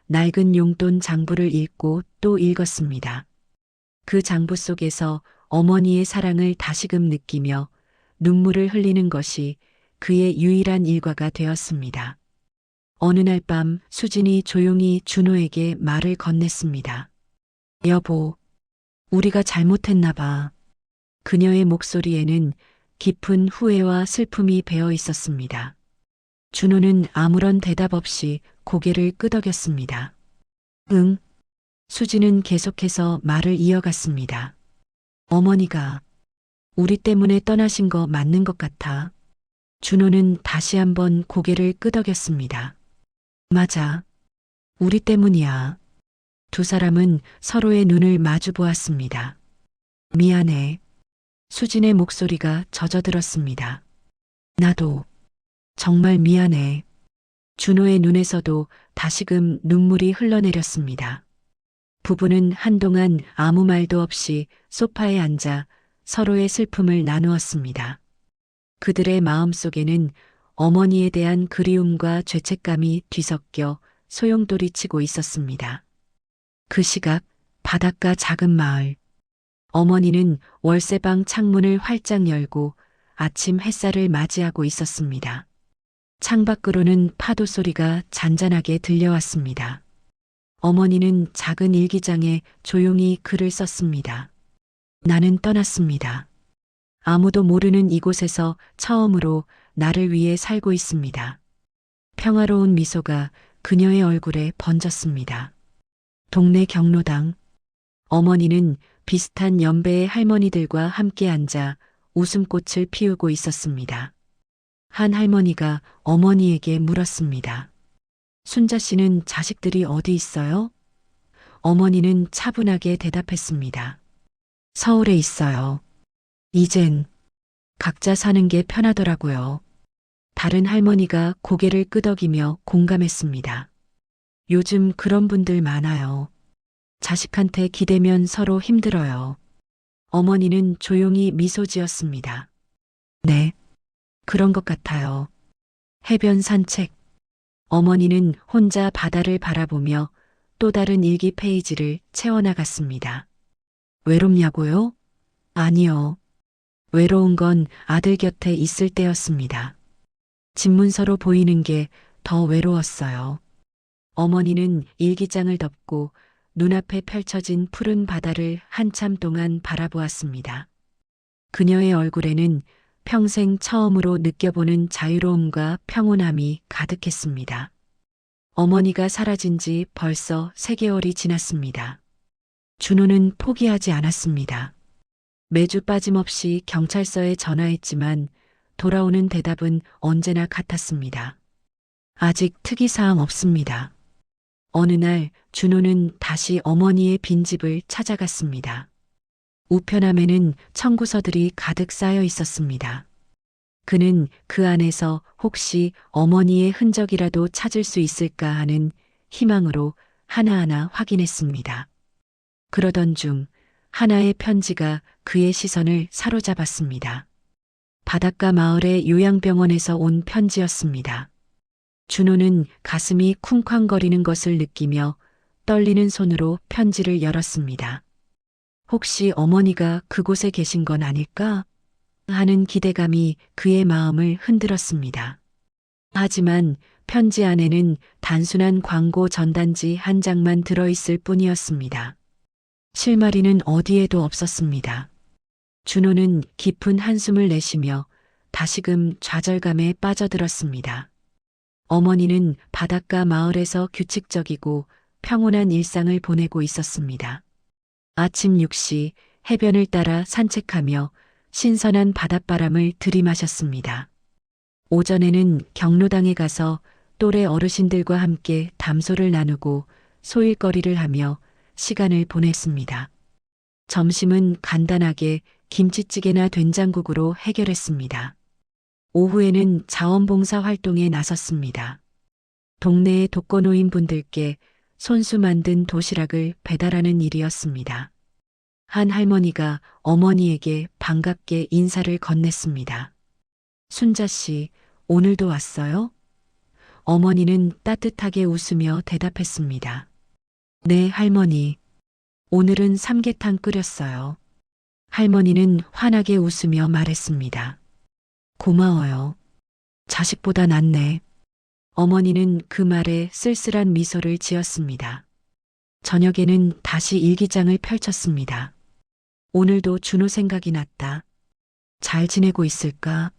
낡은 용돈 장부를 읽고 또 읽었습니다. 그 장부 속에서 어머니의 사랑을 다시금 느끼며 눈물을 흘리는 것이 그의 유일한 일과가 되었습니다. 어느 날 밤 수진이 조용히 준호에게 말을 건넸습니다. 여보, 우리가 잘못했나 봐. 그녀의 목소리에는 깊은 후회와 슬픔이 배어 있었습니다. 준호는 아무런 대답 없이 고개를 끄덕였습니다. 응. 수지는 계속해서 말을 이어갔습니다. 어머니가 우리 때문에 떠나신 거 맞는 것 같아. 준호는 다시 한번 고개를 끄덕였습니다. 맞아. 우리 때문이야. 두 사람은 서로의 눈을 마주 보았습니다. 미안해. 수진의 목소리가 젖어들었습니다. 나도 정말 미안해. 준호의 눈에서도 다시금 눈물이 흘러내렸습니다. 부부는 한동안 아무 말도 없이 소파에 앉아 서로의 슬픔을 나누었습니다. 그들의 마음속에는 어머니에 대한 그리움과 죄책감이 뒤섞여 소용돌이치고 있었습니다. 그 시각 바닷가 작은 마을. 어머니는 월세방 창문을 활짝 열고 아침 햇살을 맞이하고 있었습니다. 창밖으로는 파도 소리가 잔잔하게 들려왔습니다. 어머니는 작은 일기장에 조용히 글을 썼습니다. 나는 떠났습니다. 아무도 모르는 이곳에서 처음으로 나를 위해 살고 있습니다. 평화로운 미소가 그녀의 얼굴에 번졌습니다. 동네 경로당. 어머니는 비슷한 연배의 할머니들과 함께 앉아 웃음꽃을 피우고 있었습니다. 한 할머니가 어머니에게 물었습니다. 순자 씨는 자식들이 어디 있어요? 어머니는 차분하게 대답했습니다. 서울에 있어요. 이젠 각자 사는 게 편하더라고요. 다른 할머니가 고개를 끄덕이며 공감했습니다. 요즘 그런 분들 많아요. 자식한테 기대면 서로 힘들어요. 어머니는 조용히 미소 지었습니다. 네, 그런 것 같아요. 해변 산책. 어머니는 혼자 바다를 바라보며 또 다른 일기 페이지를 채워나갔습니다. 외롭냐고요? 아니요. 외로운 건 아들 곁에 있을 때였습니다. 집문서로 보이는 게 더 외로웠어요. 어머니는 일기장을 덮고 눈앞에 펼쳐진 푸른 바다를 한참 동안 바라보았습니다. 그녀의 얼굴에는 평생 처음으로 느껴보는 자유로움과 평온함이 가득했습니다. 어머니가 사라진 지 벌써 3개월이 지났습니다. 준호는 포기하지 않았습니다. 매주 빠짐없이 경찰서에 전화했지만 돌아오는 대답은 언제나 같았습니다. 아직 특이사항 없습니다. 어느 날 준호는 다시 어머니의 빈집을 찾아갔습니다. 우편함에는 청구서들이 가득 쌓여 있었습니다. 그는 그 안에서 혹시 어머니의 흔적이라도 찾을 수 있을까 하는 희망으로 하나하나 확인했습니다. 그러던 중 하나의 편지가 그의 시선을 사로잡았습니다. 바닷가 마을의 요양병원에서 온 편지였습니다. 준호는 가슴이 쿵쾅거리는 것을 느끼며 떨리는 손으로 편지를 열었습니다. 혹시 어머니가 그곳에 계신 건 아닐까? 하는 기대감이 그의 마음을 흔들었습니다. 하지만 편지 안에는 단순한 광고 전단지 한 장만 들어있을 뿐이었습니다. 실마리는 어디에도 없었습니다. 준호는 깊은 한숨을 내쉬며 다시금 좌절감에 빠져들었습니다. 어머니는 바닷가 마을에서 규칙적이고 평온한 일상을 보내고 있었습니다. 아침 6시 해변을 따라 산책하며 신선한 바닷바람을 들이마셨습니다. 오전에는 경로당에 가서 또래 어르신들과 함께 담소를 나누고 소일거리를 하며 시간을 보냈습니다. 점심은 간단하게 김치찌개나 된장국으로 해결했습니다. 오후에는 자원봉사 활동에 나섰습니다. 동네의 독거노인분들께 손수 만든 도시락을 배달하는 일이었습니다. 한 할머니가 어머니에게 반갑게 인사를 건넸습니다. 순자 씨, 오늘도 왔어요? 어머니는 따뜻하게 웃으며 대답했습니다. 네, 할머니. 오늘은 삼계탕 끓였어요. 할머니는 환하게 웃으며 말했습니다. 고마워요. 자식보다 낫네. 어머니는 그 말에 쓸쓸한 미소를 지었습니다. 저녁에는 다시 일기장을 펼쳤습니다. 오늘도 준호 생각이 났다. 잘 지내고 있을까?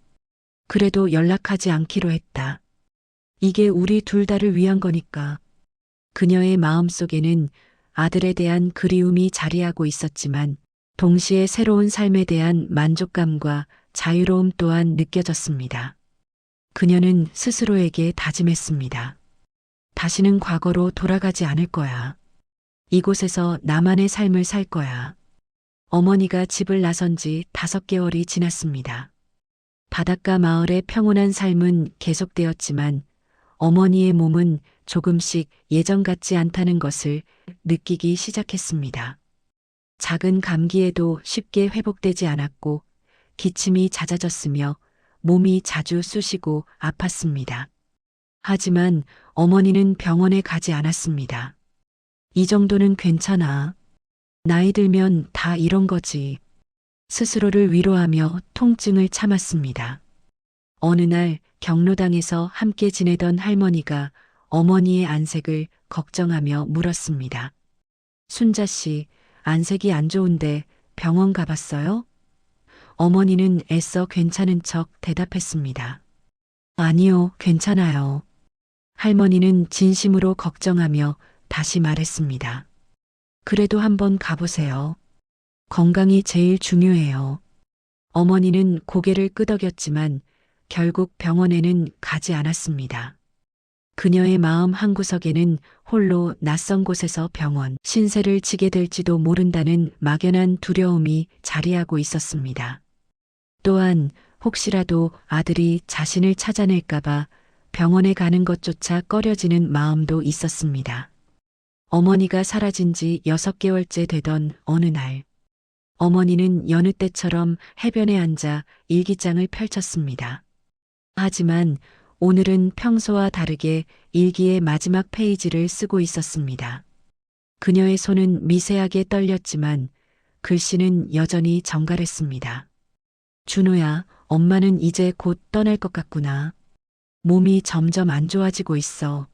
그래도 연락하지 않기로 했다. 이게 우리 둘 다를 위한 거니까. 그녀의 마음속에는 아들에 대한 그리움이 자리하고 있었지만 동시에 새로운 삶에 대한 만족감과 자유로움 또한 느껴졌습니다. 그녀는 스스로에게 다짐했습니다. 다시는 과거로 돌아가지 않을 거야. 이곳에서 나만의 삶을 살 거야. 어머니가 집을 나선 지 5개월이 지났습니다. 바닷가 마을의 평온한 삶은 계속되었지만 어머니의 몸은 조금씩 예전 같지 않다는 것을 느끼기 시작했습니다. 작은 감기에도 쉽게 회복되지 않았고 기침이 잦아졌으며 몸이 자주 쑤시고 아팠습니다. 하지만 어머니는 병원에 가지 않았습니다. 이 정도는 괜찮아. 나이 들면 다 이런 거지. 스스로를 위로하며 통증을 참았습니다. 어느 날 경로당에서 함께 지내던 할머니가 어머니의 안색을 걱정하며 물었습니다. 순자 씨, 안색이 안 좋은데 병원 가봤어요? 어머니는 애써 괜찮은 척 대답했습니다. 아니요, 괜찮아요. 할머니는 진심으로 걱정하며 다시 말했습니다. 그래도 한번 가보세요. 건강이 제일 중요해요. 어머니는 고개를 끄덕였지만 결국 병원에는 가지 않았습니다. 그녀의 마음 한구석에는 홀로 낯선 곳에서 병원 신세를 지게 될지도 모른다는 막연한 두려움이 자리하고 있었습니다. 또한 혹시라도 아들이 자신을 찾아낼까봐 병원에 가는 것조차 꺼려지는 마음도 있었습니다. 어머니가 사라진 지 6개월째 되던 어느 날, 어머니는 여느 때처럼 해변에 앉아 일기장을 펼쳤습니다. 하지만 오늘은 평소와 다르게 일기의 마지막 페이지를 쓰고 있었습니다. 그녀의 손은 미세하게 떨렸지만 글씨는 여전히 정갈했습니다. 준호야, 엄마는 이제 곧 떠날 것 같구나. 몸이 점점 안 좋아지고 있어.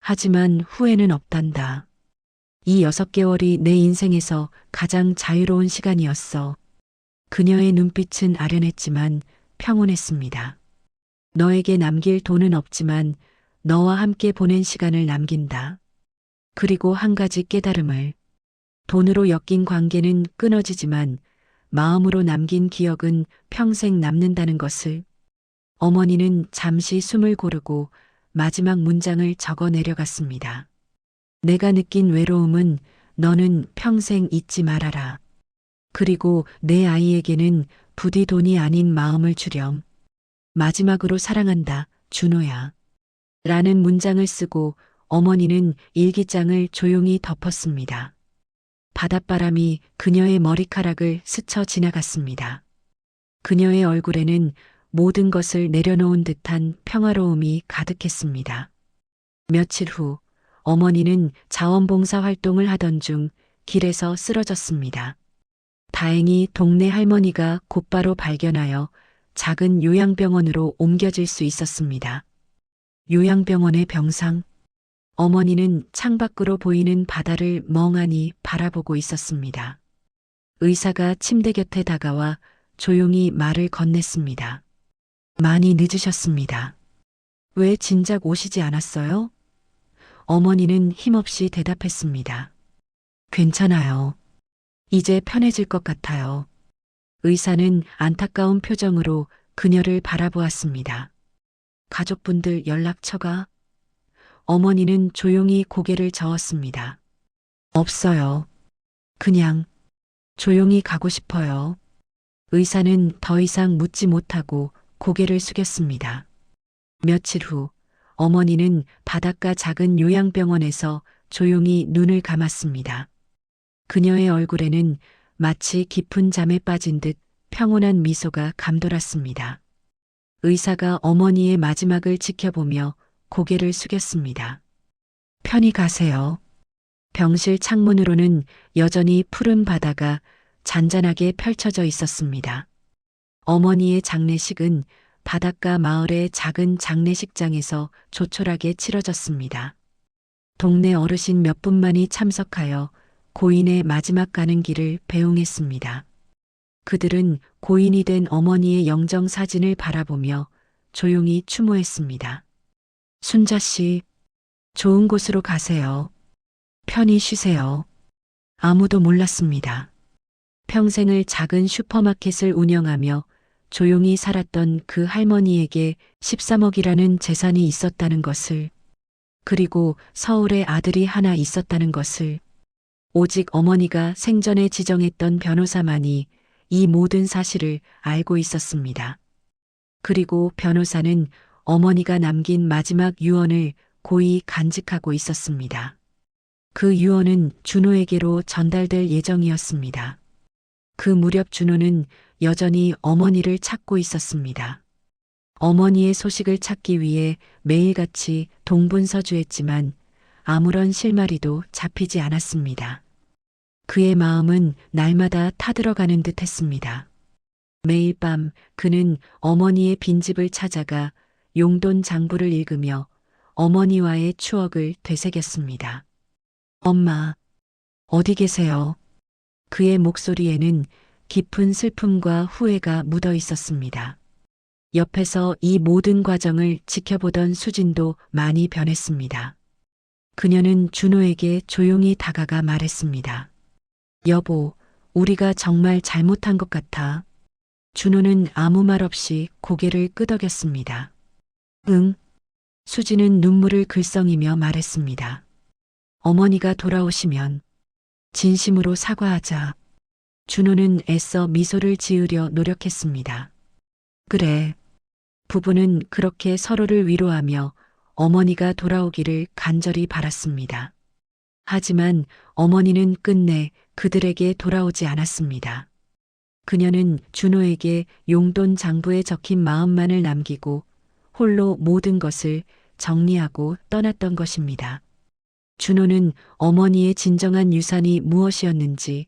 하지만 후회는 없단다. 이 6개월이 내 인생에서 가장 자유로운 시간이었어. 그녀의 눈빛은 아련했지만 평온했습니다. 너에게 남길 돈은 없지만 너와 함께 보낸 시간을 남긴다. 그리고 한 가지 깨달음을. 돈으로 엮인 관계는 끊어지지만 마음으로 남긴 기억은 평생 남는다는 것을. 어머니는 잠시 숨을 고르고 마지막 문장을 적어 내려갔습니다. 내가 느낀 외로움은 너는 평생 잊지 말아라. 그리고 내 아이에게는 부디 돈이 아닌 마음을 주렴. 마지막으로 사랑한다, 준호야. 라는 문장을 쓰고 어머니는 일기장을 조용히 덮었습니다. 바닷바람이 그녀의 머리카락을 스쳐 지나갔습니다. 그녀의 얼굴에는 모든 것을 내려놓은 듯한 평화로움이 가득했습니다. 며칠 후 어머니는 자원봉사 활동을 하던 중 길에서 쓰러졌습니다. 다행히 동네 할머니가 곧바로 발견하여 작은 요양병원으로 옮겨질 수 있었습니다. 요양병원의 병상. 어머니는 창밖으로 보이는 바다를 멍하니 바라보고 있었습니다. 의사가 침대 곁에 다가와 조용히 말을 건넸습니다. 많이 늦으셨습니다. 왜 진작 오시지 않았어요? 어머니는 힘없이 대답했습니다. 괜찮아요. 이제 편해질 것 같아요. 의사는 안타까운 표정으로 그녀를 바라보았습니다. 가족분들 연락처가? 어머니는 조용히 고개를 저었습니다. 없어요. 그냥 조용히 가고 싶어요. 의사는 더 이상 묻지 못하고 고개를 숙였습니다. 며칠 후 어머니는 바닷가 작은 요양병원에서 조용히 눈을 감았습니다. 그녀의 얼굴에는 마치 깊은 잠에 빠진 듯 평온한 미소가 감돌았습니다. 의사가 어머니의 마지막을 지켜보며 고개를 숙였습니다. 편히 가세요. 병실 창문으로는 여전히 푸른 바다가 잔잔하게 펼쳐져 있었습니다. 어머니의 장례식은 바닷가 마을의 작은 장례식장에서 조촐하게 치러졌습니다. 동네 어르신 몇 분만이 참석하여 고인의 마지막 가는 길을 배웅했습니다. 그들은 고인이 된 어머니의 영정 사진을 바라보며 조용히 추모했습니다. 순자 씨, 좋은 곳으로 가세요. 편히 쉬세요. 아무도 몰랐습니다. 평생을 작은 슈퍼마켓을 운영하며 조용히 살았던 그 할머니에게 13억이라는 재산이 있었다는 것을, 그리고 서울에 아들이 하나 있었다는 것을, 오직 어머니가 생전에 지정했던 변호사만이 이 모든 사실을 알고 있었습니다. 그리고 변호사는 어머니가 남긴 마지막 유언을 고이 간직하고 있었습니다. 그 유언은 준호에게로 전달될 예정이었습니다. 그 무렵 준호는 여전히 어머니를 찾고 있었습니다. 어머니의 소식을 찾기 위해 매일같이 동분서주했지만 아무런 실마리도 잡히지 않았습니다. 그의 마음은 날마다 타들어가는 듯 했습니다. 매일 밤 그는 어머니의 빈집을 찾아가 용돈 장부를 읽으며 어머니와의 추억을 되새겼습니다. 엄마, 어디 계세요? 그의 목소리에는 깊은 슬픔과 후회가 묻어 있었습니다. 옆에서 이 모든 과정을 지켜보던 수진도 많이 변했습니다. 그녀는 준호에게 조용히 다가가 말했습니다. 여보, 우리가 정말 잘못한 것 같아. 준호는 아무 말 없이 고개를 끄덕였습니다. 응. 수진은 눈물을 글썽이며 말했습니다. 어머니가 돌아오시면 진심으로 사과하자. 준호는 애써 미소를 지으려 노력했습니다. 그래. 부부는 그렇게 서로를 위로하며 어머니가 돌아오기를 간절히 바랐습니다. 하지만 어머니는 끝내 그들에게 돌아오지 않았습니다. 그녀는 준호에게 용돈 장부에 적힌 마음만을 남기고 홀로 모든 것을 정리하고 떠났던 것입니다. 준호는 어머니의 진정한 유산이 무엇이었는지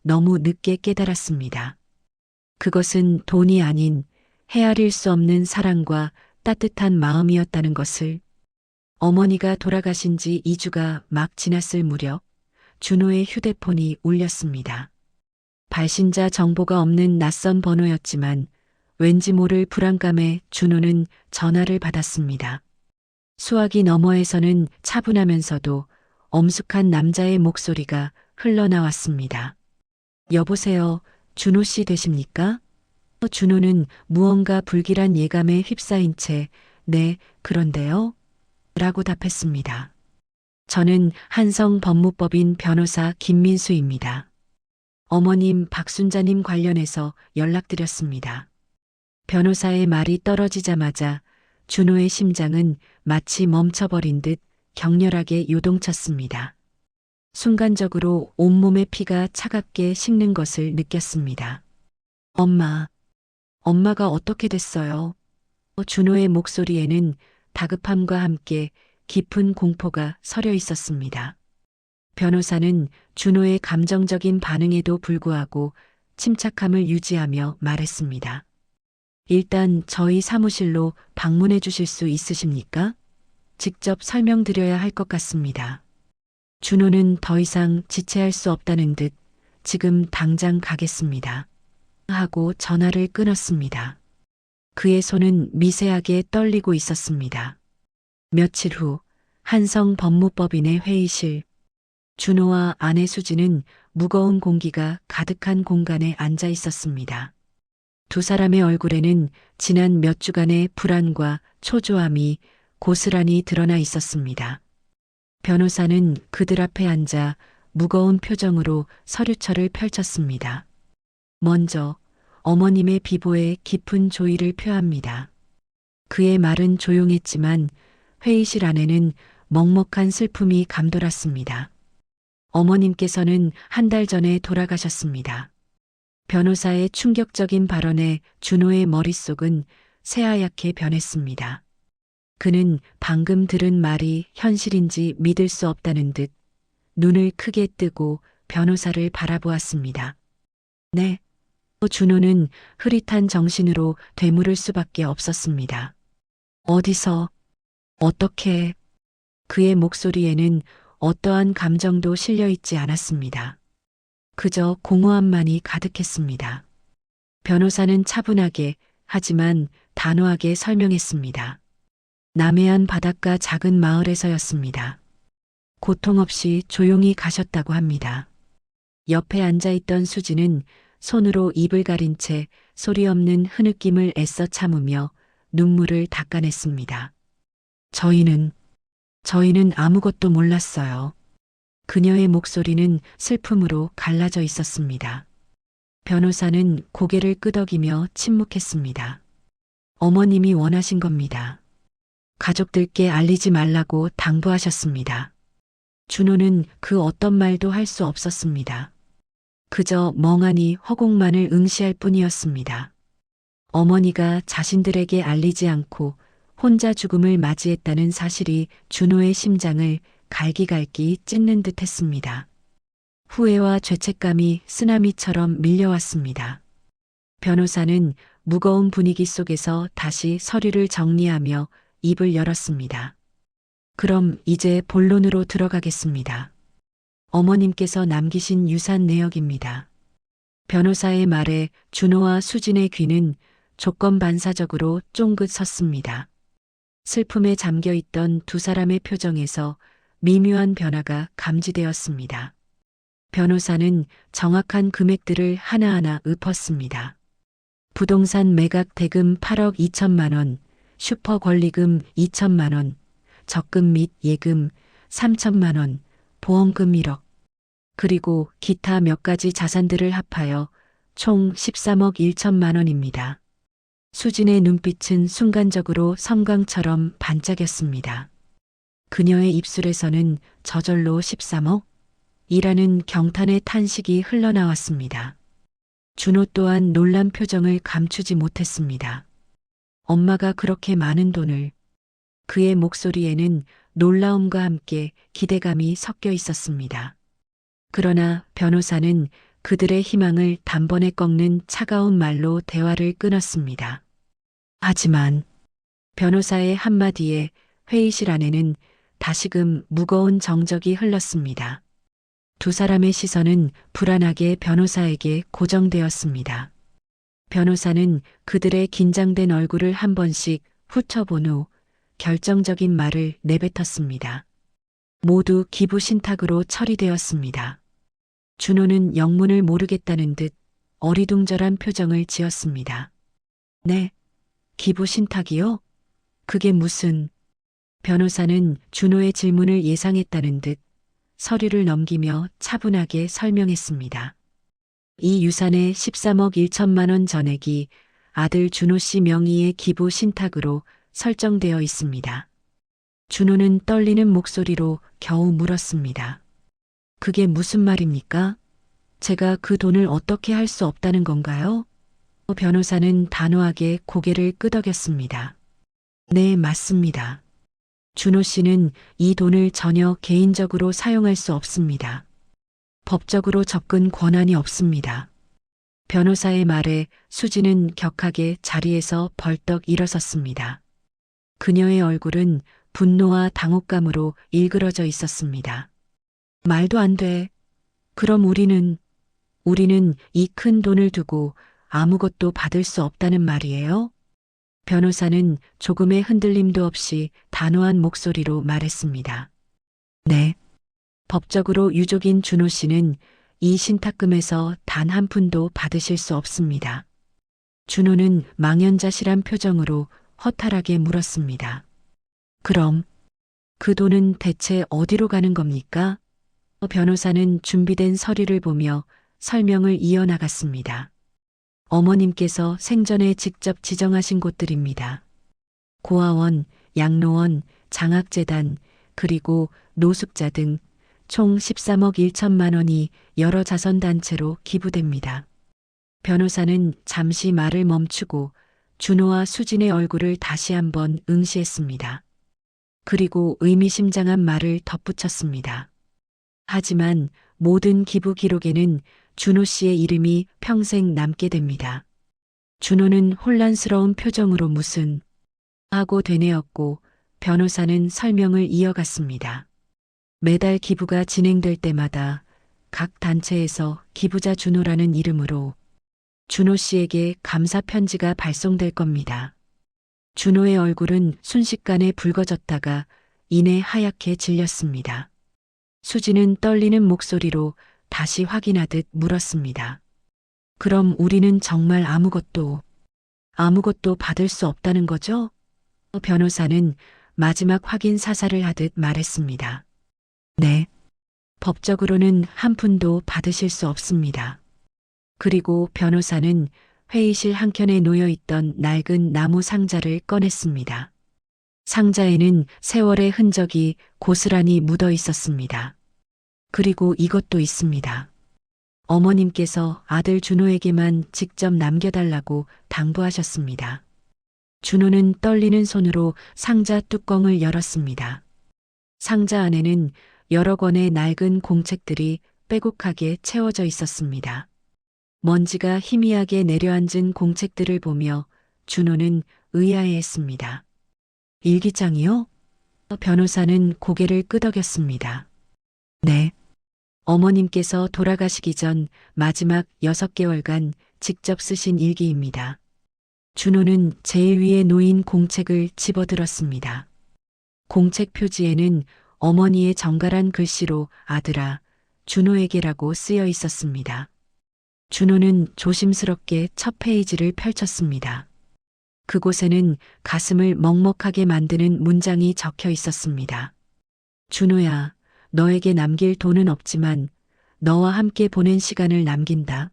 너무 늦게 깨달았습니다. 그것은 돈이 아닌 헤아릴 수 없는 사랑과 따뜻한 마음이었다는 것을. 어머니가 돌아가신 지 2주가 막 지났을 무렵 준호의 휴대폰이 울렸습니다. 발신자 정보가 없는 낯선 번호였지만 왠지 모를 불안감에 준호는 전화를 받았습니다. 수화기 너머에서는 차분하면서도 엄숙한 남자의 목소리가 흘러나왔습니다. 여보세요, 준호 씨 되십니까? 준호는 무언가 불길한 예감에 휩싸인 채 네, 그런데요? 라고 답했습니다. 저는 한성 법무법인 변호사 김민수입니다. 어머님 박순자님 관련해서 연락드렸습니다. 변호사의 말이 떨어지자마자 준호의 심장은 마치 멈춰버린 듯 격렬하게 요동쳤습니다. 순간적으로 온몸의 피가 차갑게 식는 것을 느꼈습니다. 엄마가 어떻게 됐어요? 준호의 목소리에는 다급함과 함께 깊은 공포가 서려 있었습니다. 변호사는 준호의 감정적인 반응에도 불구하고 침착함을 유지하며 말했습니다. 일단 저희 사무실로 방문해 주실 수 있으십니까? 직접 설명드려야 할 것 같습니다. 준호는 더 이상 지체할 수 없다는 듯 지금 당장 가겠습니다. 하고 전화를 끊었습니다. 그의 손은 미세하게 떨리고 있었습니다. 며칠 후 한성 법무법인의 회의실. 준호와 아내 수지는 무거운 공기가 가득한 공간에 앉아 있었습니다. 두 사람의 얼굴에는 지난 몇 주간의 불안과 초조함이 고스란히 드러나 있었습니다. 변호사는 그들 앞에 앉아 무거운 표정으로 서류철을 펼쳤습니다. 먼저 어머님의 비보에 깊은 조의를 표합니다. 그의 말은 조용했지만 회의실 안에는 먹먹한 슬픔이 감돌았습니다. 어머님께서는 한 달 전에 돌아가셨습니다. 변호사의 충격적인 발언에 준호의 머릿속은 새하얗게 변했습니다. 그는 방금 들은 말이 현실인지 믿을 수 없다는 듯 눈을 크게 뜨고 변호사를 바라보았습니다. 네. 준호는 흐릿한 정신으로 되물을 수밖에 없었습니다. 어디서, 어떻게, 그의 목소리에는 어떠한 감정도 실려 있지 않았습니다. 그저 공허함만이 가득했습니다. 변호사는 차분하게 하지만 단호하게 설명했습니다. 남해안 바닷가 작은 마을에서였습니다. 고통 없이 조용히 가셨다고 합니다. 옆에 앉아있던 수지는 손으로 입을 가린 채 소리 없는 흐느낌을 애써 참으며 눈물을 닦아냈습니다. 저희는 아무것도 몰랐어요. 그녀의 목소리는 슬픔으로 갈라져 있었습니다. 변호사는 고개를 끄덕이며 침묵했습니다. 어머님이 원하신 겁니다. 가족들께 알리지 말라고 당부하셨습니다. 준호는 그 어떤 말도 할 수 없었습니다. 그저 멍하니 허공만을 응시할 뿐이었습니다. 어머니가 자신들에게 알리지 않고 혼자 죽음을 맞이했다는 사실이 준호의 심장을 갈기갈기 찢는 듯 했습니다. 후회와 죄책감이 쓰나미처럼 밀려왔습니다. 변호사는 무거운 분위기 속에서 다시 서류를 정리하며 입을 열었습니다. 그럼 이제 본론으로 들어가겠습니다. 어머님께서 남기신 유산 내역입니다. 변호사의 말에 준호와 수진의 귀는 조건반사적으로 쫑긋 섰습니다. 슬픔에 잠겨 있던 두 사람의 표정에서 미묘한 변화가 감지되었습니다. 변호사는 정확한 금액들을 하나하나 읊었습니다. 부동산 매각 대금 8억 2천만 원, 슈퍼 권리금 2천만 원, 적금 및 예금 3천만 원, 보험금 1억, 그리고 기타 몇 가지 자산들을 합하여 총 13억 1천만 원입니다. 수진의 눈빛은 순간적으로 섬광처럼 반짝였습니다. 그녀의 입술에서는 저절로 13억? 이라는 경탄의 탄식이 흘러나왔습니다. 준호 또한 놀란 표정을 감추지 못했습니다. 엄마가 그렇게 많은 돈을. 그의 목소리에는 놀라움과 함께 기대감이 섞여 있었습니다. 그러나 변호사는 그들의 희망을 단번에 꺾는 차가운 말로 대화를 끊었습니다. 하지만 변호사의 한마디에 회의실 안에는 다시금 무거운 정적이 흘렀습니다. 두 사람의 시선은 불안하게 변호사에게 고정되었습니다. 변호사는 그들의 긴장된 얼굴을 한 번씩 훑어본 후 결정적인 말을 내뱉었습니다. 모두 기부 신탁으로 처리되었습니다. 준호는 영문을 모르겠다는 듯 어리둥절한 표정을 지었습니다. 네, 기부 신탁이요? 그게 무슨... 변호사는 준호의 질문을 예상했다는 듯 서류를 넘기며 차분하게 설명했습니다. 이 유산의 13억 1천만 원 전액이 아들 준호 씨 명의의 기부 신탁으로 설정되어 있습니다. 준호는 떨리는 목소리로 겨우 물었습니다. 그게 무슨 말입니까? 제가 그 돈을 어떻게 할 수 없다는 건가요? 변호사는 단호하게 고개를 끄덕였습니다. 네, 맞습니다. 준호 씨는 이 돈을 전혀 개인적으로 사용할 수 없습니다. 법적으로 접근 권한이 없습니다. 변호사의 말에 수진은 격하게 자리에서 벌떡 일어섰습니다. 그녀의 얼굴은 분노와 당혹감으로 일그러져 있었습니다. 말도 안 돼. 그럼 우리는 이 큰 돈을 두고 아무것도 받을 수 없다는 말이에요? 변호사는 조금의 흔들림도 없이 단호한 목소리로 말했습니다. 네. 법적으로 유족인 준호 씨는 이 신탁금에서 단 한 푼도 받으실 수 없습니다. 준호는 망연자실한 표정으로 허탈하게 물었습니다. 그럼 그 돈은 대체 어디로 가는 겁니까? 변호사는 준비된 서류를 보며 설명을 이어나갔습니다. 어머님께서 생전에 직접 지정하신 곳들입니다. 고아원, 양로원, 장학재단, 그리고 노숙자 등 총 13억 1천만 원이 여러 자선단체로 기부됩니다. 변호사는 잠시 말을 멈추고 준호와 수진의 얼굴을 다시 한번 응시했습니다. 그리고 의미심장한 말을 덧붙였습니다. 하지만 모든 기부 기록에는 준호 씨의 이름이 평생 남게 됩니다. 준호는 혼란스러운 표정으로 무슨 하고 되뇌었고 변호사는 설명을 이어갔습니다. 매달 기부가 진행될 때마다 각 단체에서 기부자 준호라는 이름으로 준호 씨에게 감사 편지가 발송될 겁니다. 준호의 얼굴은 순식간에 붉어졌다가 이내 하얗게 질렸습니다. 수지는 떨리는 목소리로 다시 확인하듯 물었습니다. 그럼 우리는 정말 아무것도 받을 수 없다는 거죠? 변호사는 마지막 확인 사살을 하듯 말했습니다. 네. 법적으로는 한 푼도 받으실 수 없습니다. 그리고 변호사는 회의실 한켠에 놓여 있던 낡은 나무 상자를 꺼냈습니다. 상자에는 세월의 흔적이 고스란히 묻어 있었습니다. 그리고 이것도 있습니다. 어머님께서 아들 준호에게만 직접 남겨달라고 당부하셨습니다. 준호는 떨리는 손으로 상자 뚜껑을 열었습니다. 상자 안에는 여러 권의 낡은 공책들이 빼곡하게 채워져 있었습니다. 먼지가 희미하게 내려앉은 공책들을 보며 준호는 의아해했습니다. 일기장이요? 변호사는 고개를 끄덕였습니다. 네. 어머님께서 돌아가시기 전 마지막 6개월간 직접 쓰신 일기입니다. 준호는 제일 위에 놓인 공책을 집어들었습니다. 공책 표지에는 어머니의 정갈한 글씨로 아들아, 준호에게라고 쓰여 있었습니다. 준호는 조심스럽게 첫 페이지를 펼쳤습니다. 그곳에는 가슴을 먹먹하게 만드는 문장이 적혀 있었습니다. 준호야, 너에게 남길 돈은 없지만 너와 함께 보낸 시간을 남긴다.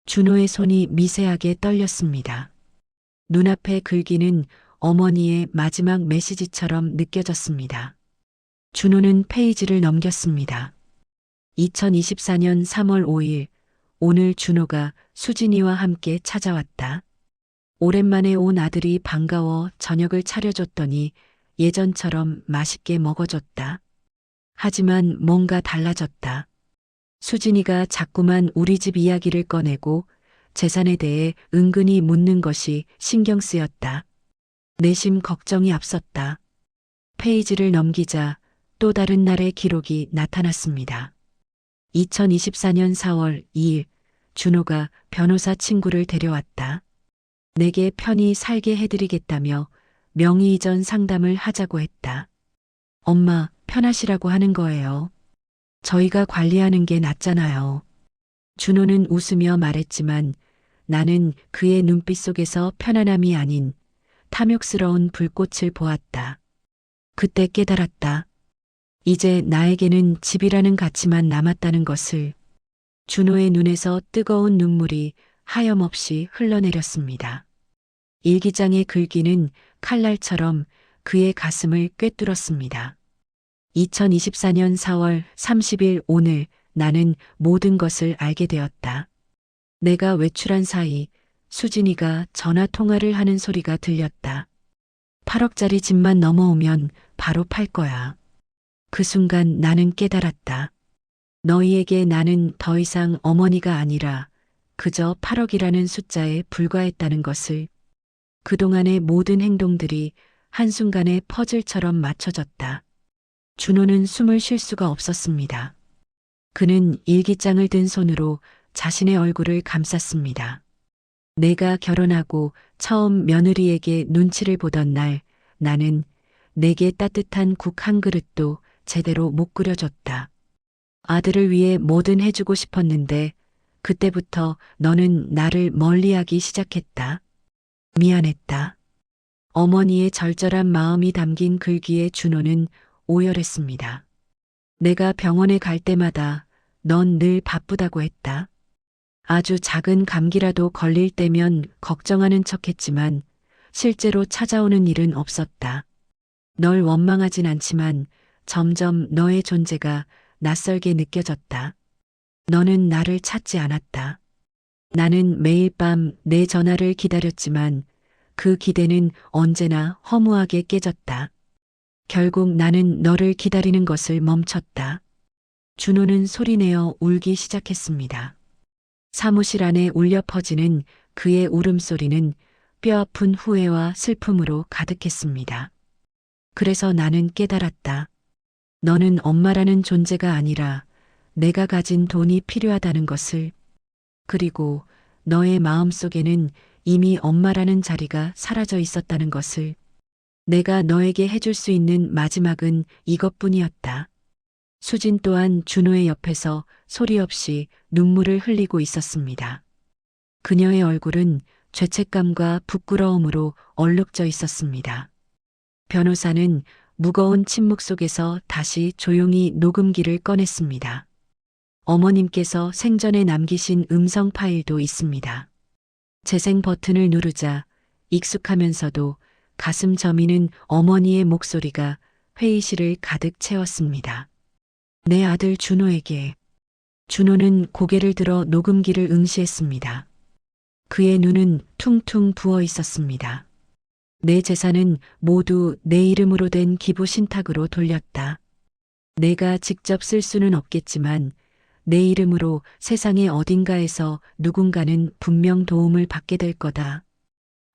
준호의 손이 미세하게 떨렸습니다. 눈앞의 글귀는 어머니의 마지막 메시지처럼 느껴졌습니다. 준호는 페이지를 넘겼습니다. 2024년 3월 5일, 오늘 준호가 수진이와 함께 찾아왔다. 오랜만에 온 아들이 반가워 저녁을 차려줬더니 예전처럼 맛있게 먹어줬다. 하지만 뭔가 달라졌다. 수진이가 자꾸만 우리 집 이야기를 꺼내고 재산에 대해 은근히 묻는 것이 신경 쓰였다. 내심 걱정이 앞섰다. 페이지를 넘기자 또 다른 날의 기록이 나타났습니다. 2024년 4월 2일, 준호가 변호사 친구를 데려왔다. 내게 편히 살게 해드리겠다며 명의 이전 상담을 하자고 했다. 엄마, 편하시라고 하는 거예요. 저희가 관리하는 게 낫잖아요. 준호는 웃으며 말했지만 나는 그의 눈빛 속에서 편안함이 아닌 탐욕스러운 불꽃을 보았다. 그때 깨달았다. 이제 나에게는 집이라는 가치만 남았다는 것을. 준호의 눈에서 뜨거운 눈물이 하염없이 흘러내렸습니다. 일기장의 글귀는 칼날처럼 그의 가슴을 꿰뚫었습니다. 2024년 4월 30일 오늘 나는 모든 것을 알게 되었다. 내가 외출한 사이 수진이가 전화 통화를 하는 소리가 들렸다. 8억짜리 집만 넘어오면 바로 팔 거야. 그 순간 나는 깨달았다. 너희에게 나는 더 이상 어머니가 아니라 그저 8억이라는 숫자에 불과했다는 것을. 그동안의 모든 행동들이 한순간에 퍼즐처럼 맞춰졌다. 준호는 숨을 쉴 수가 없었습니다. 그는 일기장을 든 손으로 자신의 얼굴을 감쌌습니다. 내가 결혼하고 처음 며느리에게 눈치를 보던 날 나는 내게 따뜻한 국 한 그릇도 제대로 못 끓여줬다. 아들을 위해 뭐든 해주고 싶었는데 그때부터 너는 나를 멀리하기 시작했다. 미안했다. 어머니의 절절한 마음이 담긴 글귀에 준호는 오열했습니다. 내가 병원에 갈 때마다 넌 늘 바쁘다고 했다. 아주 작은 감기라도 걸릴 때면 걱정하는 척했지만 실제로 찾아오는 일은 없었다. 널 원망하진 않지만 점점 너의 존재가 낯설게 느껴졌다. 너는 나를 찾지 않았다. 나는 매일 밤 내 전화를 기다렸지만 그 기대는 언제나 허무하게 깨졌다. 결국 나는 너를 기다리는 것을 멈췄다. 준호는 소리내어 울기 시작했습니다. 사무실 안에 울려 퍼지는 그의 울음소리는 뼈아픈 후회와 슬픔으로 가득했습니다. 그래서 나는 깨달았다. 너는 엄마라는 존재가 아니라 내가 가진 돈이 필요하다는 것을. 그리고 너의 마음속에는 이미 엄마라는 자리가 사라져 있었다는 것을. 내가 너에게 해줄 수 있는 마지막은 이것뿐이었다. 수진 또한 준호의 옆에서 소리 없이 눈물을 흘리고 있었습니다. 그녀의 얼굴은 죄책감과 부끄러움으로 얼룩져 있었습니다. 변호사는 무거운 침묵 속에서 다시 조용히 녹음기를 꺼냈습니다. 어머님께서 생전에 남기신 음성 파일도 있습니다. 재생 버튼을 누르자 익숙하면서도 가슴 저미는 어머니의 목소리가 회의실을 가득 채웠습니다. 내 아들 준호에게 준호는 고개를 들어 녹음기를 응시했습니다. 그의 눈은 퉁퉁 부어 있었습니다. 내 재산은 모두 내 이름으로 된 기부 신탁으로 돌렸다. 내가 직접 쓸 수는 없겠지만 내 이름으로 세상의 어딘가에서 누군가는 분명 도움을 받게 될 거다.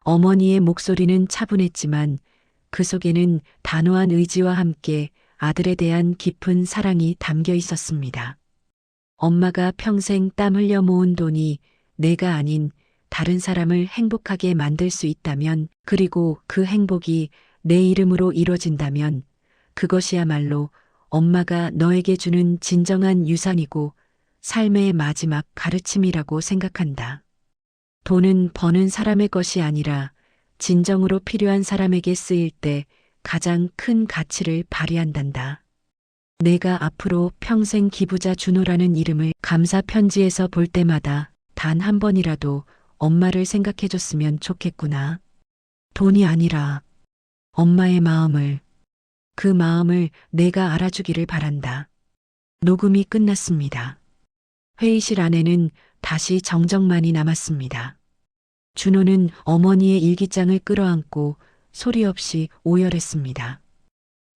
어머니의 목소리는 차분했지만 그 속에는 단호한 의지와 함께 아들에 대한 깊은 사랑이 담겨 있었습니다. 엄마가 평생 땀 흘려 모은 돈이 내가 아닌 다른 사람을 행복하게 만들 수 있다면, 그리고 그 행복이 내 이름으로 이뤄진다면 그것이야말로 엄마가 너에게 주는 진정한 유산이고 삶의 마지막 가르침이라고 생각한다. 돈은 버는 사람의 것이 아니라 진정으로 필요한 사람에게 쓰일 때 가장 큰 가치를 발휘한단다. 내가 앞으로 평생 기부자 준호라는 이름을 감사 편지에서 볼 때마다 단 한 번이라도 엄마를 생각해줬으면 좋겠구나. 돈이 아니라 엄마의 마음을, 그 마음을 내가 알아주기를 바란다. 녹음이 끝났습니다. 회의실 안에는 다시 정적만이 남았습니다. 준호는 어머니의 일기장을 끌어안고 소리 없이 오열했습니다.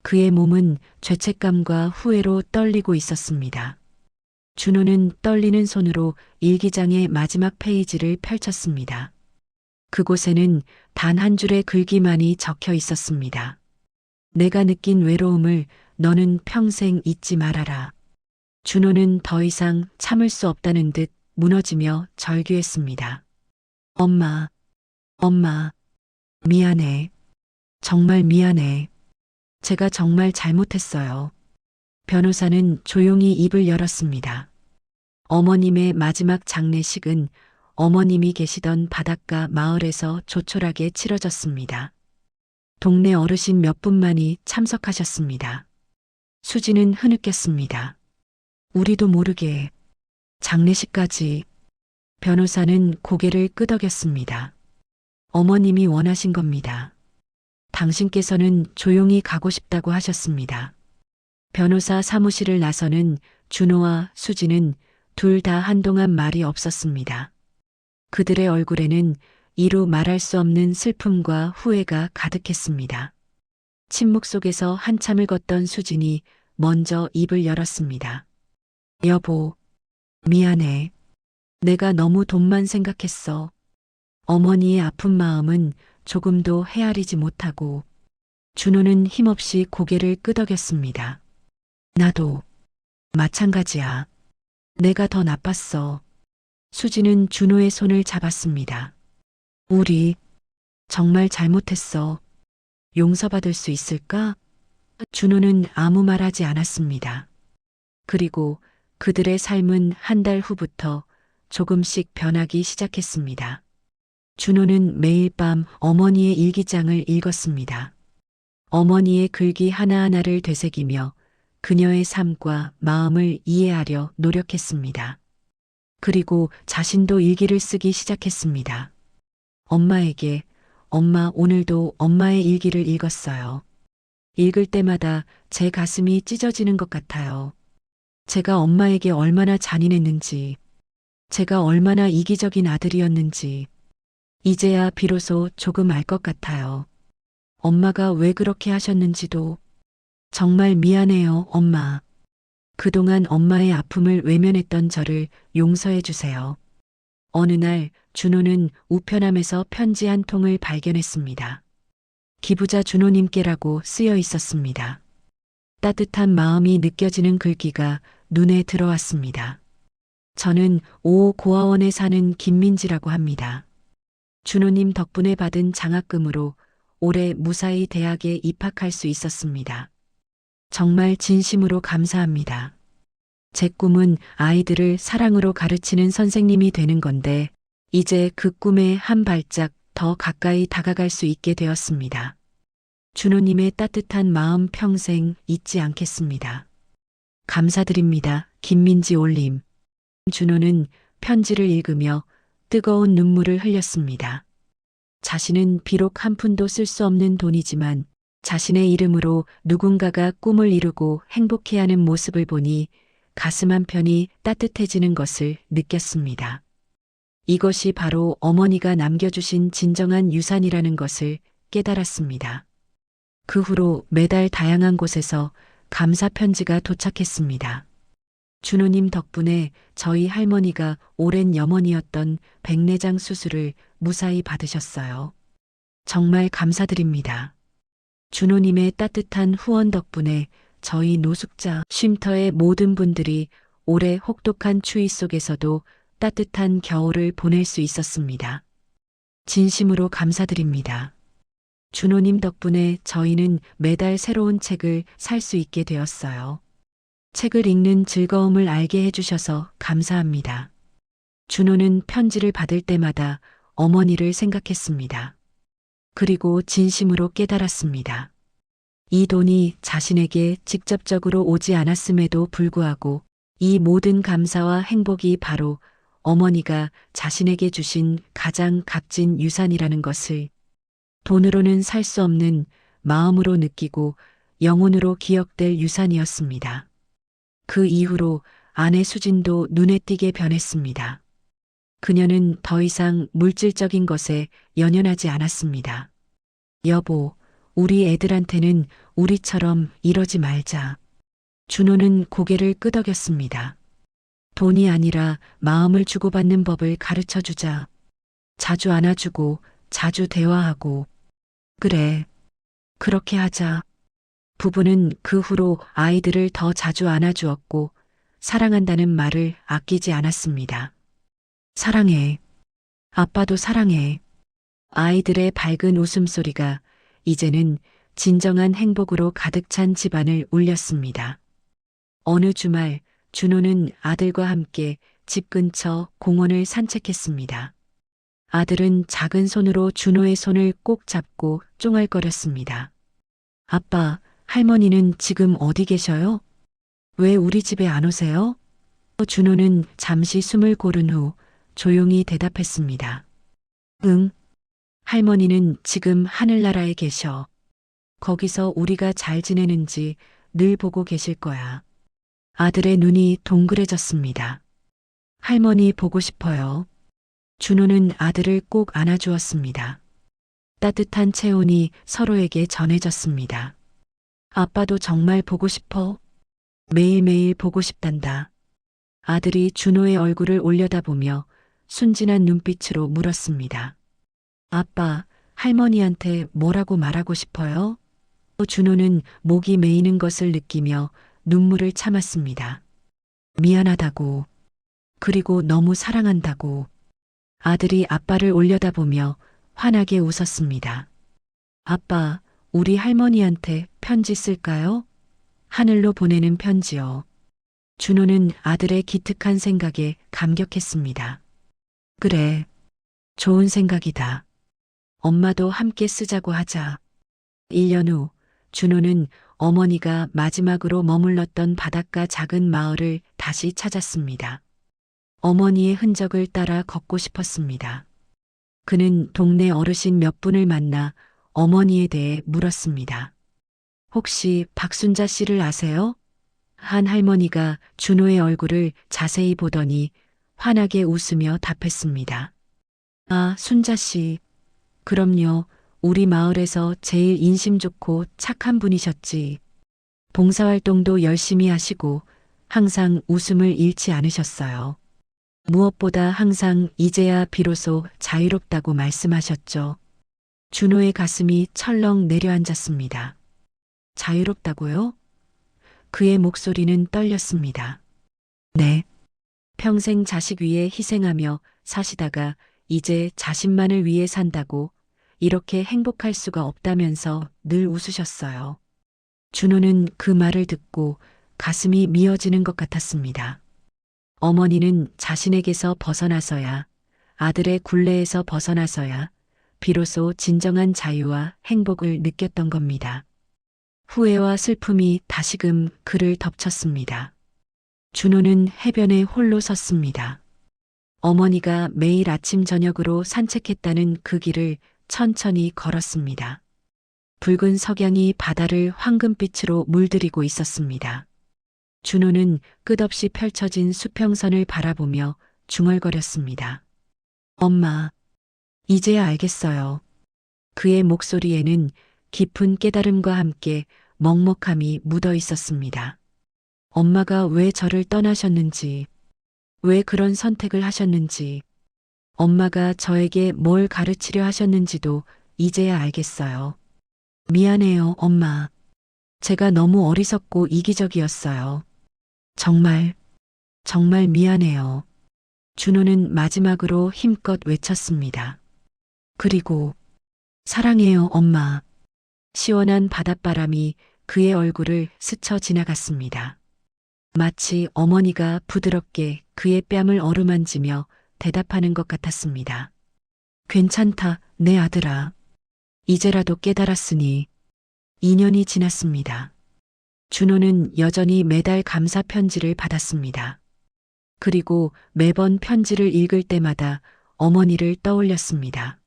그의 몸은 죄책감과 후회로 떨리고 있었습니다. 준호는 떨리는 손으로 일기장의 마지막 페이지를 펼쳤습니다. 그곳에는 단 한 줄의 글귀만이 적혀 있었습니다. 내가 느낀 외로움을 너는 평생 잊지 말아라. 준호는 더 이상 참을 수 없다는 듯 무너지며 절규했습니다. 엄마, 엄마, 미안해. 정말 미안해. 제가 정말 잘못했어요. 변호사는 조용히 입을 열었습니다. 어머님의 마지막 장례식은 어머님이 계시던 바닷가 마을에서 조촐하게 치러졌습니다. 동네 어르신 몇 분만이 참석하셨습니다. 수지는 흐느꼈습니다. 우리도 모르게 장례식까지. 변호사는 고개를 끄덕였습니다. 어머님이 원하신 겁니다. 당신께서는 조용히 가고 싶다고 하셨습니다. 변호사 사무실을 나서는 준호와 수지는 둘 다 한동안 말이 없었습니다. 그들의 얼굴에는 이루 말할 수 없는 슬픔과 후회가 가득했습니다. 침묵 속에서 한참을 걷던 수진이 먼저 입을 열었습니다. 여보, 미안해. 내가 너무 돈만 생각했어. 어머니의 아픈 마음은 조금도 헤아리지 못하고. 준호는 힘없이 고개를 끄덕였습니다. 나도 마찬가지야. 내가 더 나빴어. 수지는 준호의 손을 잡았습니다. 우리 정말 잘못했어. 용서받을 수 있을까? 준호는 아무 말하지 않았습니다. 그리고 그들의 삶은 한 달 후부터 조금씩 변하기 시작했습니다. 준호는 매일 밤 어머니의 일기장을 읽었습니다. 어머니의 글귀 하나하나를 되새기며 그녀의 삶과 마음을 이해하려 노력했습니다. 그리고 자신도 일기를 쓰기 시작했습니다. 엄마에게, 엄마 오늘도 엄마의 일기를 읽었어요. 읽을 때마다 제 가슴이 찢어지는 것 같아요. 제가 엄마에게 얼마나 잔인했는지, 제가 얼마나 이기적인 아들이었는지, 이제야 비로소 조금 알 것 같아요. 엄마가 왜 그렇게 하셨는지도. 정말 미안해요, 엄마. 그동안 엄마의 아픔을 외면했던 저를 용서해 주세요. 어느 날 준호는 우편함에서 편지 한 통을 발견했습니다. 기부자 준호님께라고 쓰여 있었습니다. 따뜻한 마음이 느껴지는 글귀가 눈에 들어왔습니다. 저는 고아원에 사는 김민지라고 합니다. 준호님 덕분에 받은 장학금으로 올해 무사히 대학에 입학할 수 있었습니다. 정말 진심으로 감사합니다. 제 꿈은 아이들을 사랑으로 가르치는 선생님이 되는 건데 이제 그 꿈에 한 발짝 더 가까이 다가갈 수 있게 되었습니다. 준호님의 따뜻한 마음 평생 잊지 않겠습니다. 감사드립니다. 김민지 올림. 준호는 편지를 읽으며 뜨거운 눈물을 흘렸습니다. 자신은 비록 한 푼도 쓸 수 없는 돈이지만 자신의 이름으로 누군가가 꿈을 이루고 행복해하는 모습을 보니 가슴 한편이 따뜻해지는 것을 느꼈습니다. 이것이 바로 어머니가 남겨주신 진정한 유산이라는 것을 깨달았습니다. 그 후로 매달 다양한 곳에서 감사 편지가 도착했습니다. 준호님 덕분에 저희 할머니가 오랜 염원이었던 백내장 수술을 무사히 받으셨어요. 정말 감사드립니다. 준호님의 따뜻한 후원 덕분에 저희 노숙자 쉼터의 모든 분들이 올해 혹독한 추위 속에서도 따뜻한 겨울을 보낼 수 있었습니다. 진심으로 감사드립니다. 준호님 덕분에 저희는 매달 새로운 책을 살 수 있게 되었어요. 책을 읽는 즐거움을 알게 해주셔서 감사합니다. 준호는 편지를 받을 때마다 어머니를 생각했습니다. 그리고 진심으로 깨달았습니다. 이 돈이 자신에게 직접적으로 오지 않았음에도 불구하고 이 모든 감사와 행복이 바로 어머니가 자신에게 주신 가장 값진 유산이라는 것을 돈으로는 살 수 없는 마음으로 느끼고 영혼으로 기억될 유산이었습니다. 그 이후로 아내 수진도 눈에 띄게 변했습니다. 그녀는 더 이상 물질적인 것에 연연하지 않았습니다. 여보, 우리 애들한테는 우리처럼 이러지 말자. 준호는 고개를 끄덕였습니다. 돈이 아니라 마음을 주고받는 법을 가르쳐 주자. 자주 안아주고, 자주 대화하고. 그래, 그렇게 하자. 부부는 그 후로 아이들을 더 자주 안아주었고, 사랑한다는 말을 아끼지 않았습니다. 사랑해. 아빠도 사랑해. 아이들의 밝은 웃음소리가 이제는 진정한 행복으로 가득 찬 집안을 울렸습니다. 어느 주말 준호는 아들과 함께 집 근처 공원을 산책했습니다. 아들은 작은 손으로 준호의 손을 꼭 잡고 쫑알거렸습니다. 아빠, 할머니는 지금 어디 계셔요? 왜 우리 집에 안 오세요? 준호는 잠시 숨을 고른 후 조용히 대답했습니다. 응. 할머니는 지금 하늘나라에 계셔. 거기서 우리가 잘 지내는지 늘 보고 계실 거야. 아들의 눈이 동그래졌습니다. 할머니 보고 싶어요. 준호는 아들을 꼭 안아주었습니다. 따뜻한 체온이 서로에게 전해졌습니다. 아빠도 정말 보고 싶어. 매일매일 보고 싶단다. 아들이 준호의 얼굴을 올려다보며 순진한 눈빛으로 물었습니다. 아빠, 할머니한테 뭐라고 말하고 싶어요? 준호는 목이 메이는 것을 느끼며 눈물을 참았습니다. 미안하다고. 그리고 너무 사랑한다고. 아들이 아빠를 올려다보며 환하게 웃었습니다. 아빠, 우리 할머니한테 편지 쓸까요? 하늘로 보내는 편지요. 준호는 아들의 기특한 생각에 감격했습니다. 그래, 좋은 생각이다. 엄마도 함께 쓰자고 하자. 1년 후 준호는 어머니가 마지막으로 머물렀던 바닷가 작은 마을을 다시 찾았습니다. 어머니의 흔적을 따라 걷고 싶었습니다. 그는 동네 어르신 몇 분을 만나 어머니에 대해 물었습니다. 혹시 박순자 씨를 아세요? 한 할머니가 준호의 얼굴을 자세히 보더니 환하게 웃으며 답했습니다. 아, 순자 씨. 그럼요. 우리 마을에서 제일 인심 좋고 착한 분이셨지. 봉사활동도 열심히 하시고 항상 웃음을 잃지 않으셨어요. 무엇보다 항상 이제야 비로소 자유롭다고 말씀하셨죠. 준호의 가슴이 철렁 내려앉았습니다. 자유롭다고요? 그의 목소리는 떨렸습니다. 네. 평생 자식 위해 희생하며 사시다가 이제 자신만을 위해 산다고 이렇게 행복할 수가 없다면서 늘 웃으셨어요. 준호는 그 말을 듣고 가슴이 미어지는 것 같았습니다. 어머니는 자신에게서 벗어나서야, 아들의 굴레에서 벗어나서야 비로소 진정한 자유와 행복을 느꼈던 겁니다. 후회와 슬픔이 다시금 그를 덮쳤습니다. 준호는 해변에 홀로 섰습니다. 어머니가 매일 아침 저녁으로 산책했다는 그 길을 천천히 걸었습니다. 붉은 석양이 바다를 황금빛으로 물들이고 있었습니다. 준호는 끝없이 펼쳐진 수평선을 바라보며 중얼거렸습니다. 엄마, 이제야 알겠어요. 그의 목소리에는 깊은 깨달음과 함께 먹먹함이 묻어 있었습니다. 엄마가 왜 저를 떠나셨는지, 왜 그런 선택을 하셨는지, 엄마가 저에게 뭘 가르치려 하셨는지도 이제야 알겠어요. 미안해요, 엄마. 제가 너무 어리석고 이기적이었어요. 정말, 정말 미안해요. 준호는 마지막으로 힘껏 외쳤습니다. 그리고, 사랑해요, 엄마. 시원한 바닷바람이 그의 얼굴을 스쳐 지나갔습니다. 마치 어머니가 부드럽게 그의 뺨을 어루만지며 대답하는 것 같았습니다. 괜찮다, 내 아들아. 이제라도 깨달았으니. 2년이 지났습니다. 준호는 여전히 매달 감사 편지를 받았습니다. 그리고 매번 편지를 읽을 때마다 어머니를 떠올렸습니다.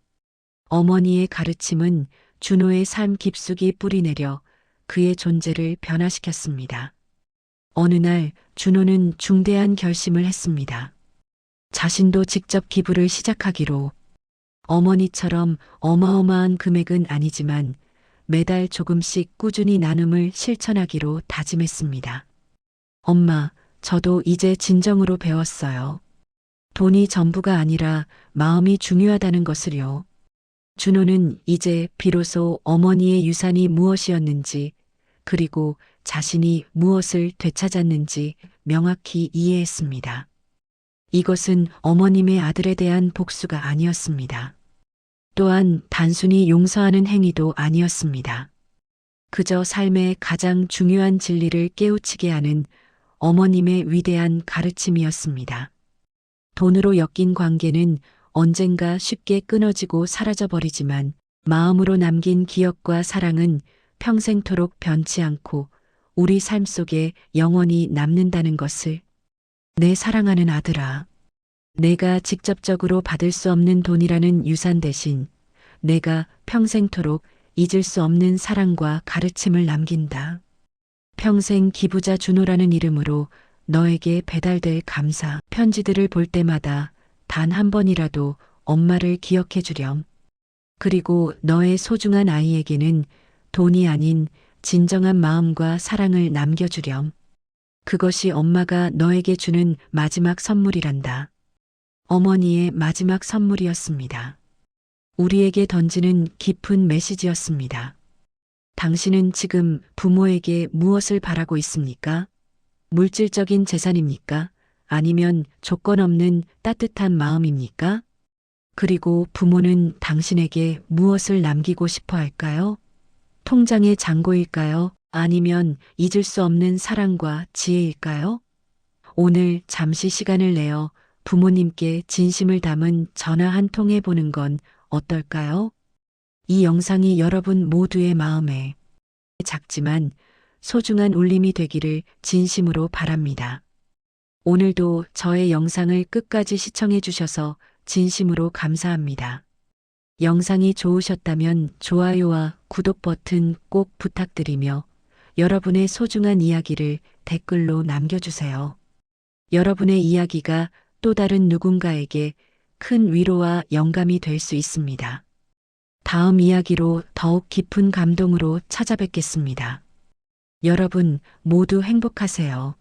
어머니의 가르침은 준호의 삶 깊숙이 뿌리내려 그의 존재를 변화시켰습니다. 어느 날 준호는 중대한 결심을 했습니다. 자신도 직접 기부를 시작하기로. 어머니처럼 어마어마한 금액은 아니지만 매달 조금씩 꾸준히 나눔을 실천하기로 다짐했습니다. 엄마, 저도 이제 진정으로 배웠어요. 돈이 전부가 아니라 마음이 중요하다는 것을요. 준호는 이제 비로소 어머니의 유산이 무엇이었는지, 그리고 자신이 무엇을 되찾았는지 명확히 이해했습니다. 이것은 어머님의 아들에 대한 복수가 아니었습니다. 또한 단순히 용서하는 행위도 아니었습니다. 그저 삶의 가장 중요한 진리를 깨우치게 하는 어머님의 위대한 가르침이었습니다. 돈으로 엮인 관계는 언젠가 쉽게 끊어지고 사라져버리지만 마음으로 남긴 기억과 사랑은 평생토록 변치 않고 우리 삶 속에 영원히 남는다는 것을. 내 사랑하는 아들아, 내가 직접적으로 받을 수 없는 돈이라는 유산 대신 내가 평생토록 잊을 수 없는 사랑과 가르침을 남긴다. 평생 기부자 준호라는 이름으로 너에게 배달될 감사 편지들을 볼 때마다 단 한 번이라도 엄마를 기억해 주렴. 그리고 너의 소중한 아이에게는 돈이 아닌 진정한 마음과 사랑을 남겨주렴. 그것이 엄마가 너에게 주는 마지막 선물이란다. 어머니의 마지막 선물이었습니다. 우리에게 던지는 깊은 메시지였습니다. 당신은 지금 부모에게 무엇을 바라고 있습니까? 물질적인 재산입니까? 아니면 조건 없는 따뜻한 마음입니까? 그리고 부모는 당신에게 무엇을 남기고 싶어 할까요? 통장의 잔고일까요? 아니면 잊을 수 없는 사랑과 지혜일까요? 오늘 잠시 시간을 내어 부모님께 진심을 담은 전화 한 통 해보는 건 어떨까요? 이 영상이 여러분 모두의 마음에 작지만 소중한 울림이 되기를 진심으로 바랍니다. 오늘도 저의 영상을 끝까지 시청해 주셔서 진심으로 감사합니다. 영상이 좋으셨다면 좋아요와 구독 버튼 꼭 부탁드리며 여러분의 소중한 이야기를 댓글로 남겨주세요. 여러분의 이야기가 또 다른 누군가에게 큰 위로와 영감이 될 수 있습니다. 다음 이야기로 더욱 깊은 감동으로 찾아뵙겠습니다. 여러분 모두 행복하세요.